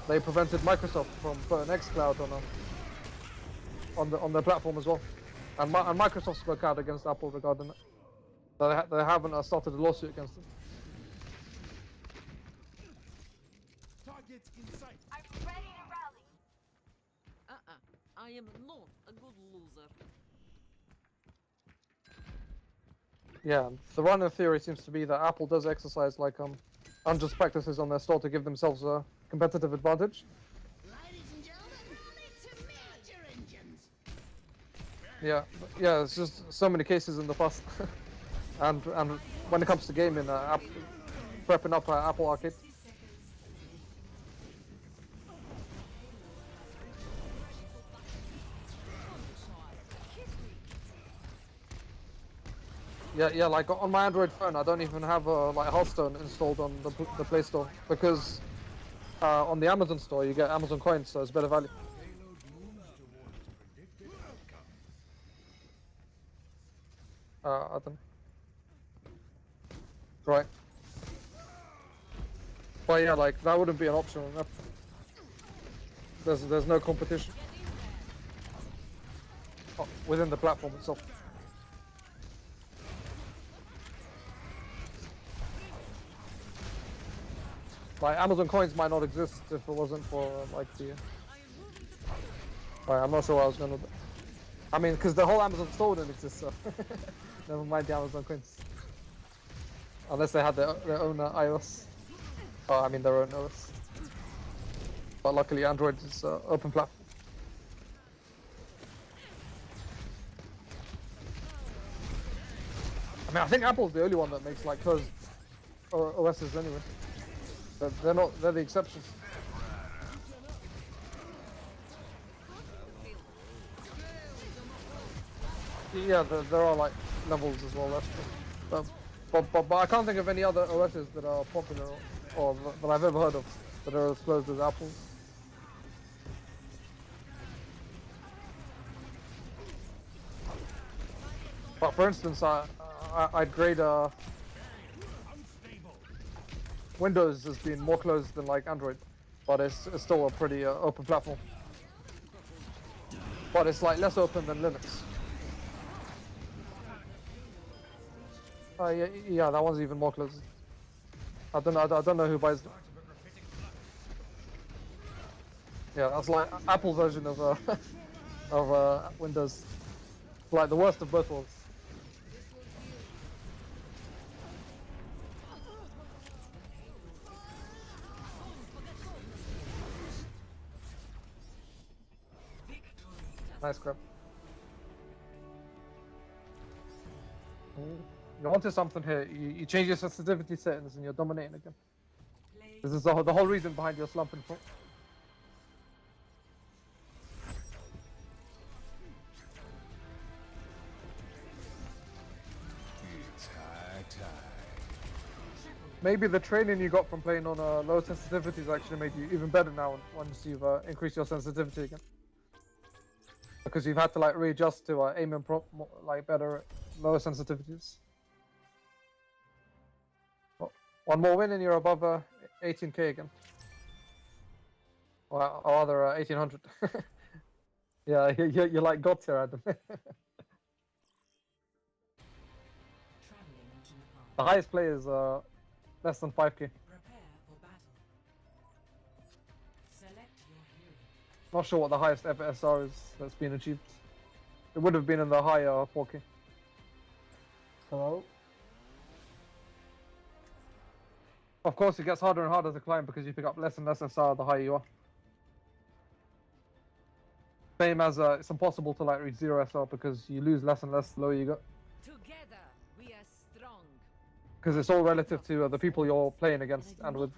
they prevented Microsoft from putting xCloud on their platform as well, and Microsoft spoke out against Apple regarding it. So they haven't started a lawsuit against them. Targets in sight. I'm ready to rally. I am not a good loser. Yeah, the running theory seems to be that Apple does exercise like unjust practices on their store to give themselves competitive advantage. Yeah, yeah. It's just so many cases in the past, and when it comes to gaming, prepping up Apple Arcade. Yeah. Like on my Android phone, I don't even have like Hearthstone installed on the Play Store because on the Amazon store you get Amazon coins, so it's better value. I don't. Right. But yeah, like that wouldn't be an option. There's no competition within the platform itself. Like Amazon coins might not exist if it wasn't for like the. Right, I'm not sure what I was gonna do. I mean, because the whole Amazon store wouldn't exist, so never mind the Amazon coins. Unless they had their own iOS. Oh, I mean their own OS. But luckily Android is open platform. I mean, I think Apple's the only one that makes like closed OSs anyway. They're the exceptions. Yeah, there are like levels as well. That's true. But I can't think of any other OSs that are popular or that I've ever heard of that are as closed as Apple's. But for instance, I'd grade Windows as being more closed than like Android, but it's still a pretty open platform. But it's like less open than Linux. Yeah, that one's even more closed. I don't know who buys it. Yeah, that's like Apple version of of Windows. Like the worst of both worlds. Nice grab. You wanted something here. You change your sensitivity settings and you're dominating again. This is the whole reason behind your slump in front. Maybe the training you got from playing on low sensitivities actually made you even better now once you've increased your sensitivity again. Because you've had to like readjust to aim and like better lower sensitivities. One more win and you're above 18k again. Or rather 1800. Yeah, you're like God tier, Adam. The highest play is less than 5k. Prepare for battle. Select your hero. Not sure what the highest ever SR is that's been achieved. It would have been in the higher 4k. Hello? Of course, it gets harder and harder to climb because you pick up less and less SR the higher you are. Same as it's impossible to like reach 0 SR because you lose less and less the lower you go. Together we are strong. Because it's all relative to the people you're playing against and with.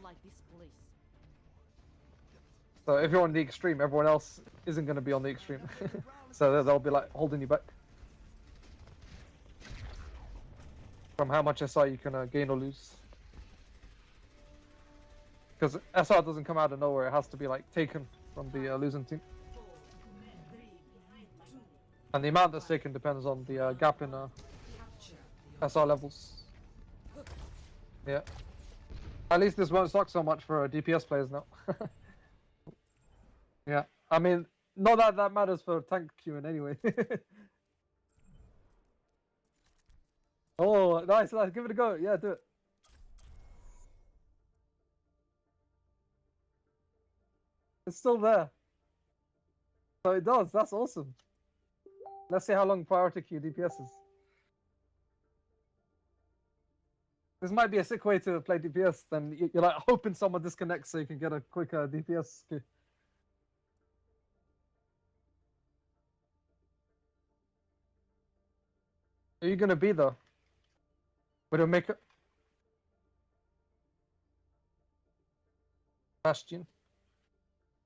So if you're on the extreme, everyone else isn't going to be on the extreme. So they'll be like holding you back from how much SR you can gain or lose. Because SR doesn't come out of nowhere, it has to be like taken from the losing team. And the amount that's taken depends on the gap in SR levels. Yeah. At least this won't suck so much for DPS players now. Yeah. I mean, not that that matters for tank queuing anyway. Oh, nice. Give it a go. Yeah, do it. It's still there. So it does. That's awesome. Let's see how long priority queue DPS is. This might be a sick way to play DPS. Then you're like hoping someone disconnects so you can get a quicker DPS queue. Are you gonna be though? Widowmaker? Bastion?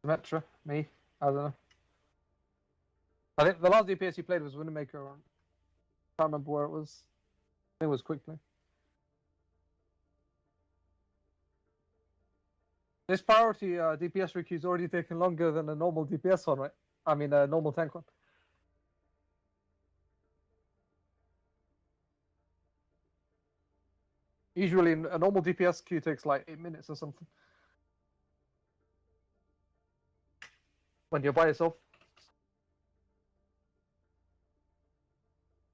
Symmetra? Me? I don't know. I think the last DPS you played was Widowmaker. Or... I can't remember where it was. I think it was Quickly. This priority DPS requeue is already taking longer than a normal DPS one, right? I mean, a normal tank one. Usually, a normal DPS queue takes like 8 minutes or something. When you're by yourself.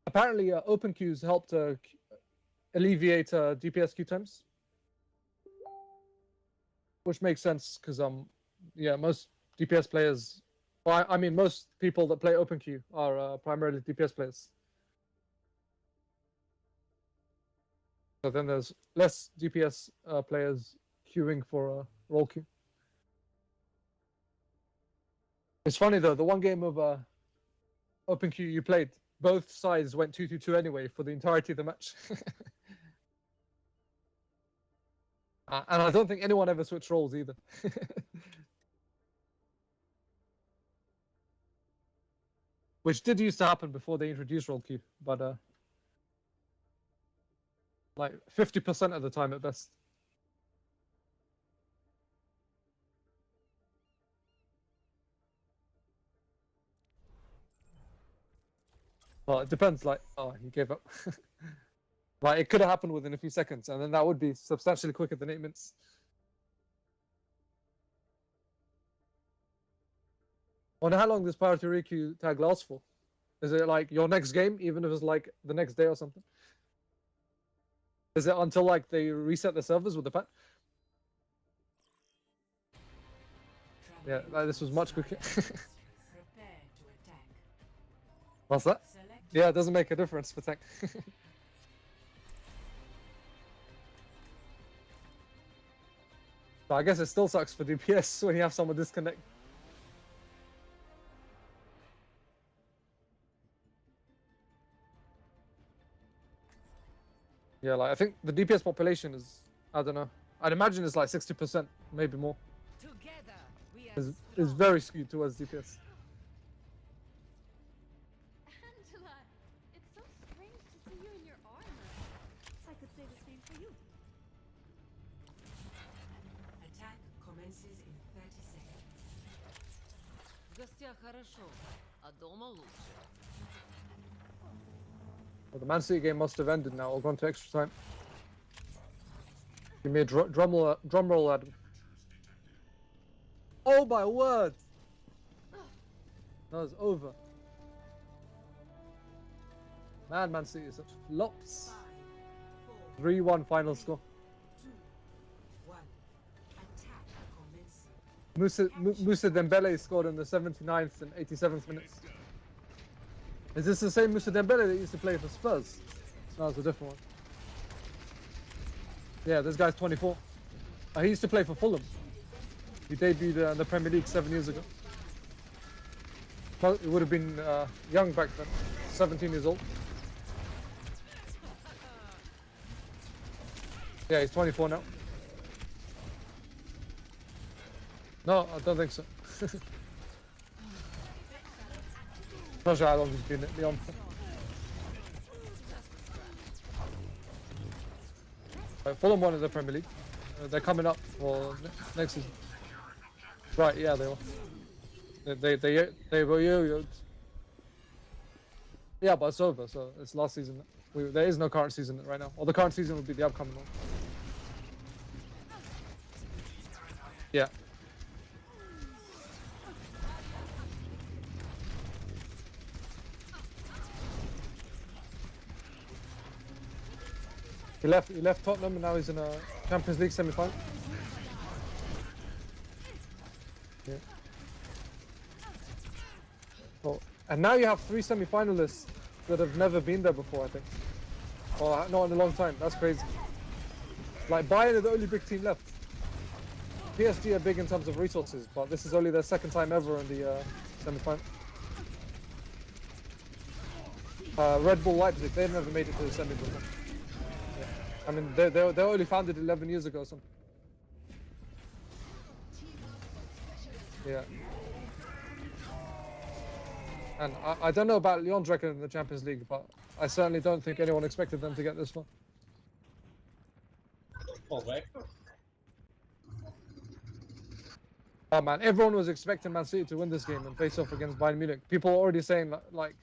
Apparently, open queues help to alleviate DPS queue times. Which makes sense because yeah, most DPS players, well, I mean most people that play open queue are primarily DPS players. So then there's less DPS players queuing for role queue. It's funny though, the one game of open queue you played, both sides went 2-2-2 anyway for the entirety of the match. And I don't think anyone ever switched roles either. Which did used to happen before they introduced role queue, but like 50% of the time at best. Well, it depends, like, oh, he gave up. Like, it could have happened within a few seconds, and then that would be substantially quicker than 8 minutes. I wonder how long this priority requeue tag lasts for. Is it like your next game, even if it's like the next day or something? Is it until like they reset the servers with the patch? Yeah, this was much quicker. Prepare to attack. What's that? Select Yeah, it doesn't make a difference for tank. But I guess it still sucks for DPS when you have someone disconnect. Yeah, like I think the DPS population is, I don't know. I'd imagine it's like 60%, maybe more. Together we are Is very skewed towards DPS. Angela, it's so strange to see you in your armor. I could say the same for you. attack commences in 30 seconds. В гостях хорошо, а дома лучше. Well, the Man City game must have ended now or gone to extra time. Give me a drum roll, Adam. Oh my word! That was over. Man City is such flops. 3-1 final score. 1. Attack commencing. Moussa Dembele scored in the 79th and 87th minutes. Is this the same Moussa Dembele that used to play for Spurs? No, it's a different one. Yeah, this guy's 24. He used to play for Fulham. He debuted in the Premier League 7 years ago. He would have been young back then, 17 years old. Yeah, he's 24 now. No, I don't think so. Not sure how long he's been at Lyon for. Fulham won in the Premier League. They're coming up for next season. Right, yeah, they were. They were yo-yoed. Yeah, but it's over, so it's last season. There is no current season right now. Or the current season would be the upcoming one. Yeah. He left Tottenham and now he's in a Champions League semi-final. Yeah. Oh, and now you have 3 semi-finalists that have never been there before, I think. Or not in a long time. That's crazy. Like Bayern are the only big team left. PSG are big in terms of resources, but this is only their second time ever in the semi-final. Red Bull Leipzig, they've never made it to the semi before. Yeah. I mean, they were only founded 11 years ago or something. Yeah. And I don't know about Lyon's record in the Champions League, but I certainly don't think anyone expected them to get this far. Oh man, everyone was expecting Man City to win this game and face off against Bayern Munich. People are already saying like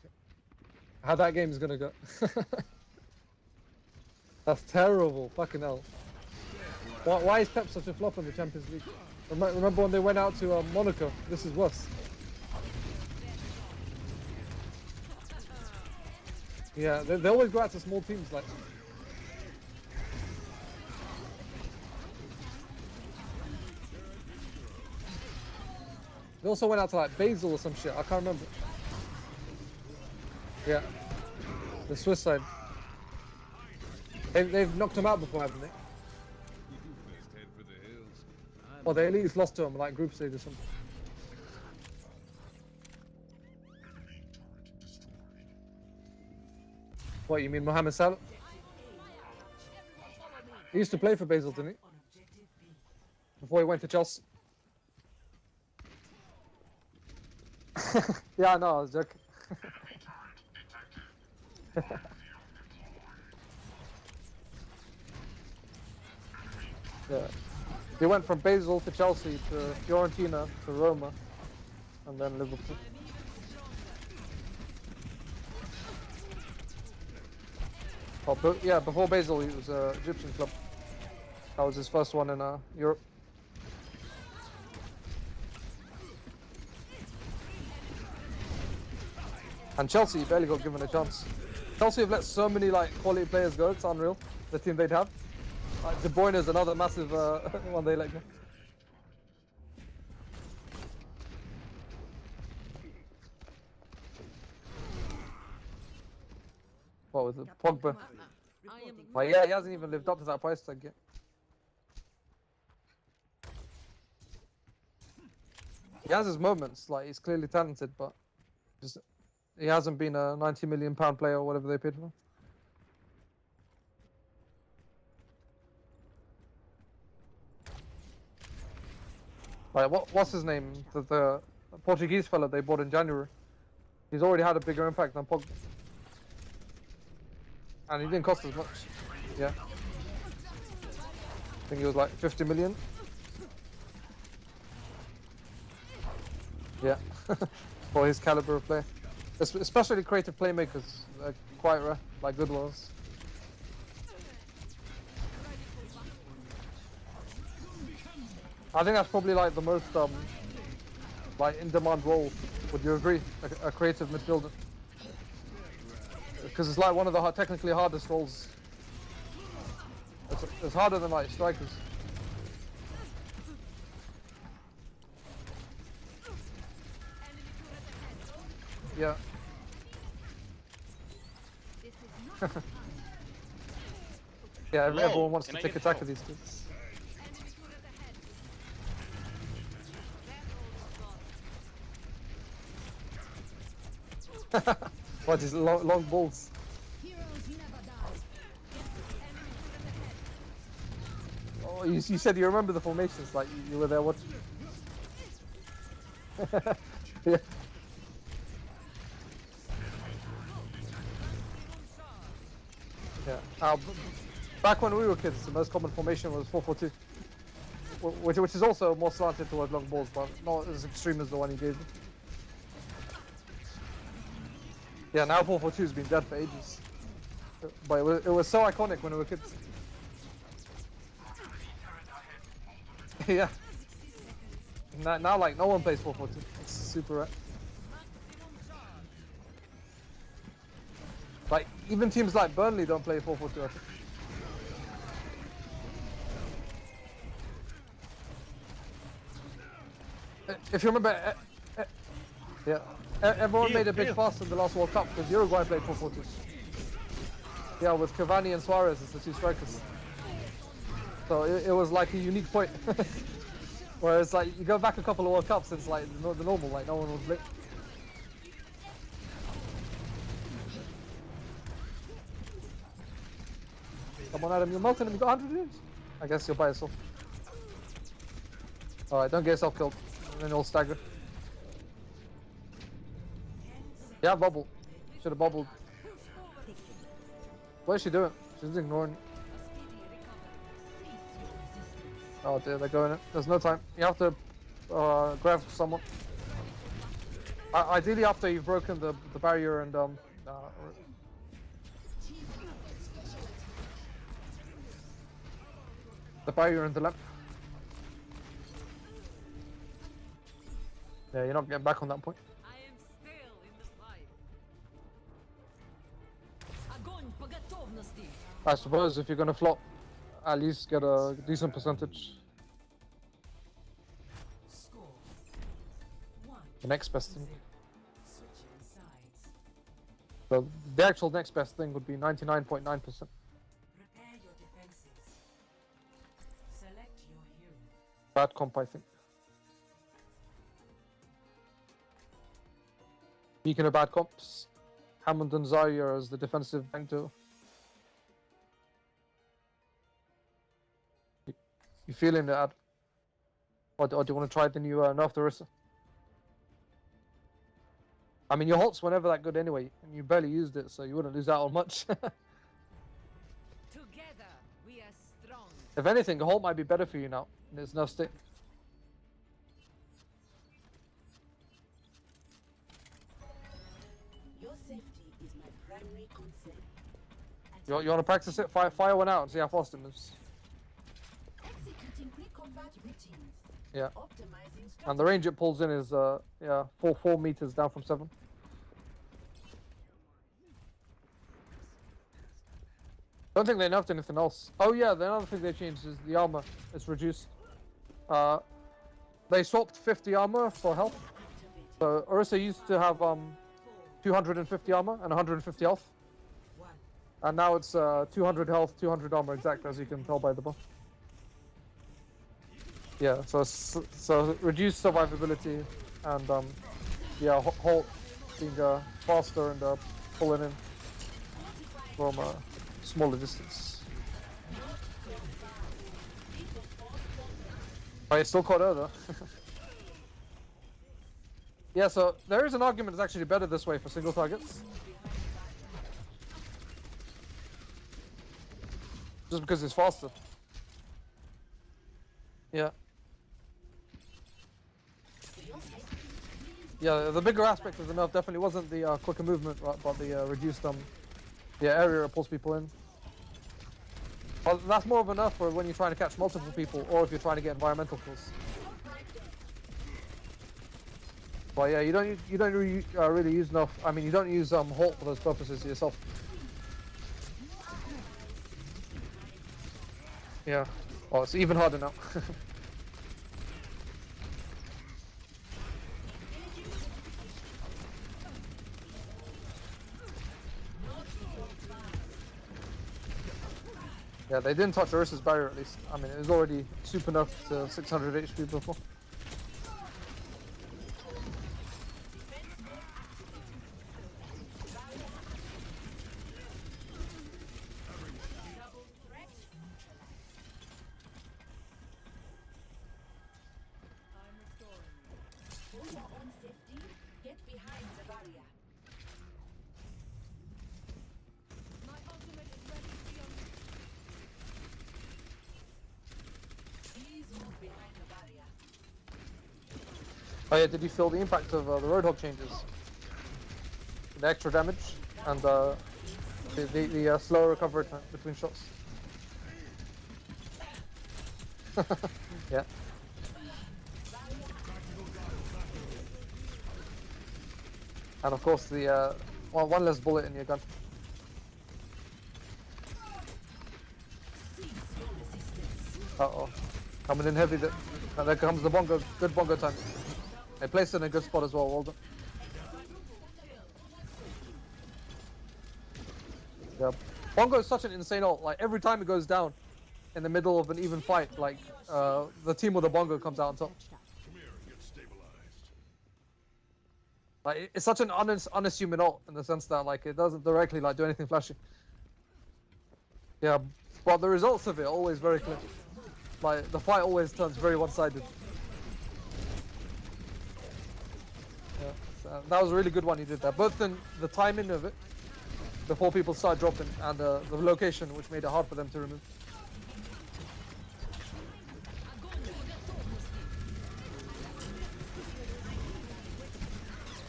how that game is gonna go. That's terrible, fucking hell. Why is Pep such a flop in the Champions League? Remember when they went out to Monaco? This is worse. Yeah, they always go out to small teams like. They also went out to like Basel or some shit. I can't remember. Yeah, the Swiss side. They've knocked them out before, haven't they? Best head for the hills. Or they at least lost to them like group stage or something. What, you mean Mohamed Salah? He used to play for Basel, didn't he? On objective B. Before he went to Chelsea. Yeah, no, I was joking. Yeah. He went from Basel to Chelsea to Fiorentina to Roma and then Liverpool. Oh, but yeah, before Basel he was an Egyptian club. That was his first one in Europe. And Chelsea barely got given a chance. Chelsea have let so many like quality players go, it's unreal. The team they'd have. De Bruyne is another massive one they let go. What was it? Pogba. But yeah, he hasn't even lived up to that price tag yet. He has his moments, like he's clearly talented, but just he hasn't been a £90 million player or whatever they paid for. Like what's his name? The Portuguese fella they bought in January. He's already had a bigger impact than Pogba. And he didn't cost as much. Yeah. I think he was like 50 million. Yeah. For his caliber of play. Especially creative playmakers. They're quite rare, like good ones. I think that's probably like the most like in-demand role. Would you agree? A creative midfielder. Because it's like one of the technically hardest roles. It's harder than like strikers. Yeah. Yeah, everyone wants to take attack of these kids. What is long balls? Oh, you said you remember the formations, like you were there watching. Yeah. Yeah. Back when we were kids, the most common formation was 4-4-2, which is also more slanted towards long balls, but not as extreme as the one you gave me. Yeah, now 4-4-2 has been dead for ages. But it was so iconic when we were kids. Yeah. Now like no one plays 4-4-2. It's super rare. Like even teams like Burnley don't play 4-4-2, I think. If you remember, yeah. Everyone made a big fuss in the last World Cup because Uruguay played 4-4-2. Yeah, with Cavani and Suarez as the two strikers. So it was like a unique point. Whereas like you go back a couple of World Cups, it's like the normal, like no one was late. Come on, Adam, you're melting him. You got 100 units? I guess you're by yourself. Alright, don't get yourself killed. And then you'll stagger. Yeah, bubble. Should have bubbled. What is she doing? She's ignoring. Oh dear, they're going in. There's no time. You have to grab someone. Ideally after you've broken the barrier and the barrier and the lamp. Yeah, you're not getting back on that point. I am still in the fight. Огонь по готовности. I suppose if you're gonna flop, at least get a decent percentage. Score 1. The next best thing. Switching sides. So the actual next best thing would be 99.9%. Prepare your defenses. Select your hero. Bad comp, I think. Speaking of bad comps, Hammond and Zarya as the defensive bank duo. You feeling it, Ad? Or do you want to try the new Nerf Orisa? I mean, your Holt's were never that good anyway, and you barely used it, so you wouldn't lose out on much. Together we are strong. If anything, a Holt might be better for you now. There's no stick. Your safety is my primary concern. You want to practice it? Fire one out and see how fast it moves. Executing pre-combat routines. Yeah. Optimizing And the range it pulls in is, yeah, 4 meters down from 7. Don't think they nerfed anything else. Oh yeah, the other thing they changed is the armor. It's reduced. They swapped 50 armor for health. So Orisa used to have 250 armor and 150 health. And now it's 200 health, 200 armor exact, as you can tell by the buff. Yeah, so reduced survivability and yeah, Holt being faster and pulling in from a smaller distance. But it's still caught her though. Yeah, so there is an argument it's actually better this way for single targets. Just because it's faster. Yeah. Yeah, the bigger aspect of the nerf definitely wasn't the quicker movement, but the reduced area it pulls people in. Well, that's more of a nerf for when you're trying to catch multiple people, or if you're trying to get environmental kills. But yeah, you don't really use nerf. I mean, you don't use Halt for those purposes yourself. Yeah. Oh, it's even harder now. Yeah, they didn't touch Orisa's barrier at least. I mean, it was already super enough to 600 HP before. Oh yeah, did you feel the impact of the Roadhog changes? The extra damage and the slower recovery time between shots. Yeah. And of course the one less bullet in your gun. Uh-oh. Coming in heavy. And there comes the bongo. Good bongo time. They placed it in a good spot as well. Well done. Yeah. Bongo is such an insane ult. Like every time it goes down, in the middle of an even fight, like the team with the bongo comes out on top. Like it's such an unassuming ult in the sense that like it doesn't directly like do anything flashy. Yeah, but the results of it are always very clear. Like the fight always turns very one-sided. Yeah, so that was a really good one he did there. Both in the timing of it, before people start dropping, and the location, which made it hard for them to remove.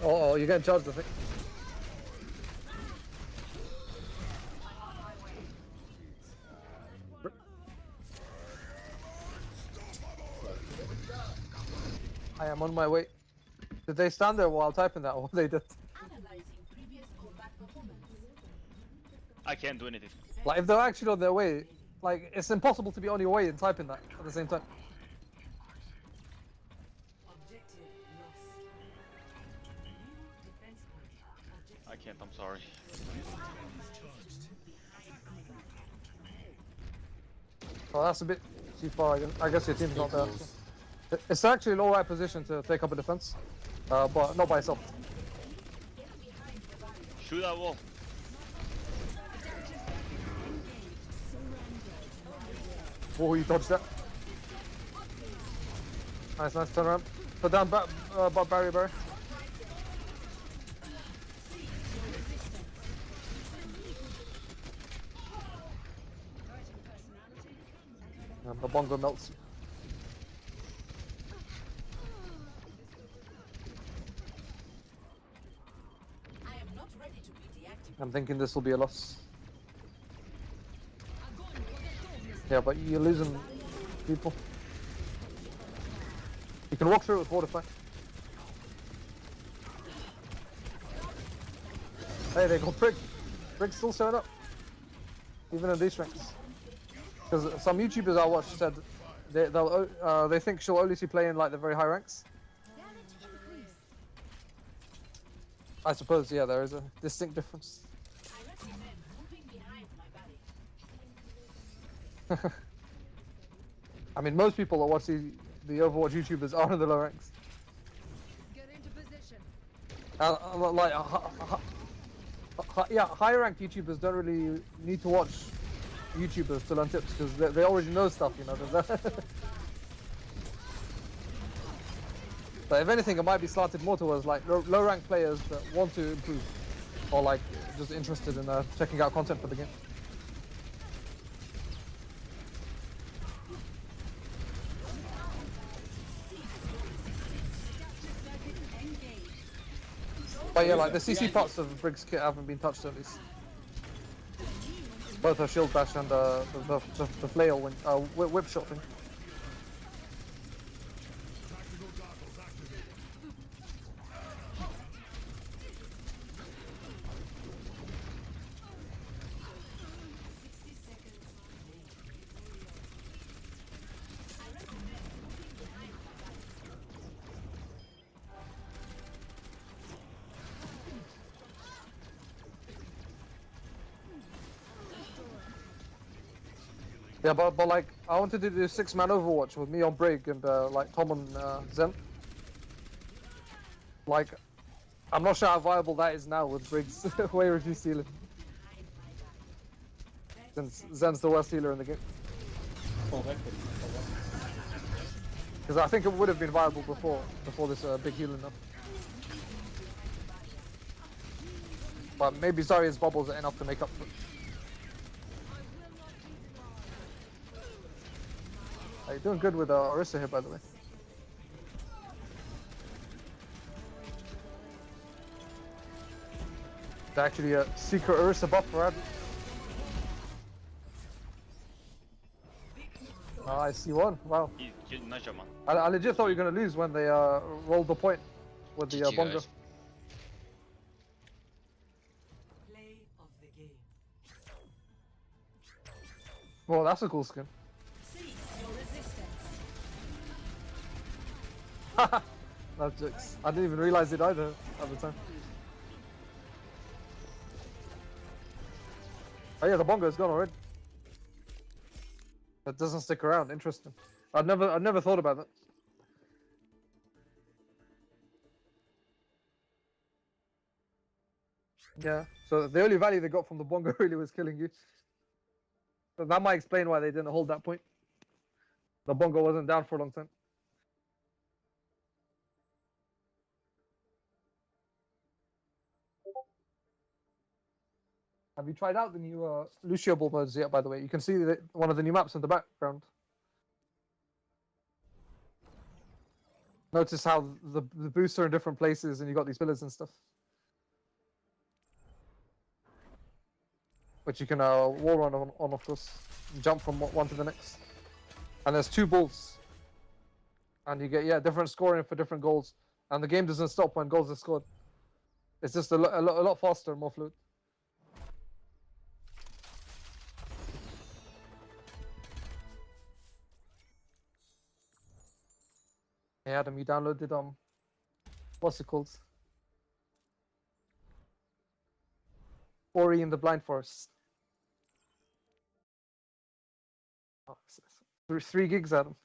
Oh, you're getting charged, I think. I am on my way. Did they stand there while typing that, or they did? Analyzing previous combat performance. I can't do anything. Like, if they're actually on their way, like, it's impossible to be on your way and typing that at the same time. Objective lost. New defense point. Objective I can't, I'm sorry. Oh, that's a bit too far. I guess your team's not there. It's actually an alright position to take up a defense, but not by itself. Shoot that wall. Oh, you dodged that. Nice, nice turn around. Put down barrier. And the bongo melts. I am not ready to be deactivated. I'm thinking this will be a loss. Yeah, but you're losing people. You can walk through it with water fight. Hey, they got Brig. Brig's still showing up. Even in these ranks. Because some YouTubers I watched said they think she'll only see play in like the very high ranks. I suppose, yeah, there is a distinct difference. I recommend moving behind my barrier. I mean, most people that watch the Overwatch YouTubers are in the low ranks. Get into position. Yeah, higher ranked YouTubers don't really need to watch YouTubers to learn tips because they already know stuff, you know. But if anything, it might be slanted more towards like low ranked players that want to improve, or like just interested in checking out content for the game. But yeah, like the CC parts of Brig's kit haven't been touched at least. Both her shield bash and the flail whip shot thing. Yeah, but like I wanted to do 6-man Overwatch with me on Brig and like Tom and Zen. Like, I'm not sure how viable that is now with Brig's way reduced healing. Since Zen's the worst healer in the game. Because I think it would have been viable before this big healing up. But maybe Zarya's bubbles are enough to make up for it. You're doing good with Orisa here, by the way. It's actually a secret Orisa buff for Abby. I see one. Wow. Nice job, man. I legit thought you were gonna lose when they rolled the point with the GG, bongo. guys. play of the game. Well, that's a cool skin. Cease your resistance. That's jokes. I didn't even realize it either at the time. Oh yeah, the bongo's gone already. That doesn't stick around. Interesting. I'd never thought about that. Yeah. So the only value they got from the bongo really was killing you. So that might explain why they didn't hold that point. The bongo wasn't down for a long time. Have you tried out the new Lucio Ball modes yet, by the way? You can see one of the new maps in the background. Notice how the boosts are in different places and you got these pillars and stuff. Which you can wall run on, of course. Jump from one to the next. And there's 2 balls. And you get, different scoring for different goals. And the game doesn't stop when goals are scored. It's just a lot faster and more fluid. Hey Adam, you downloaded what's it called? Ori in the Blind Forest. Oh, 3 gigs, Adam.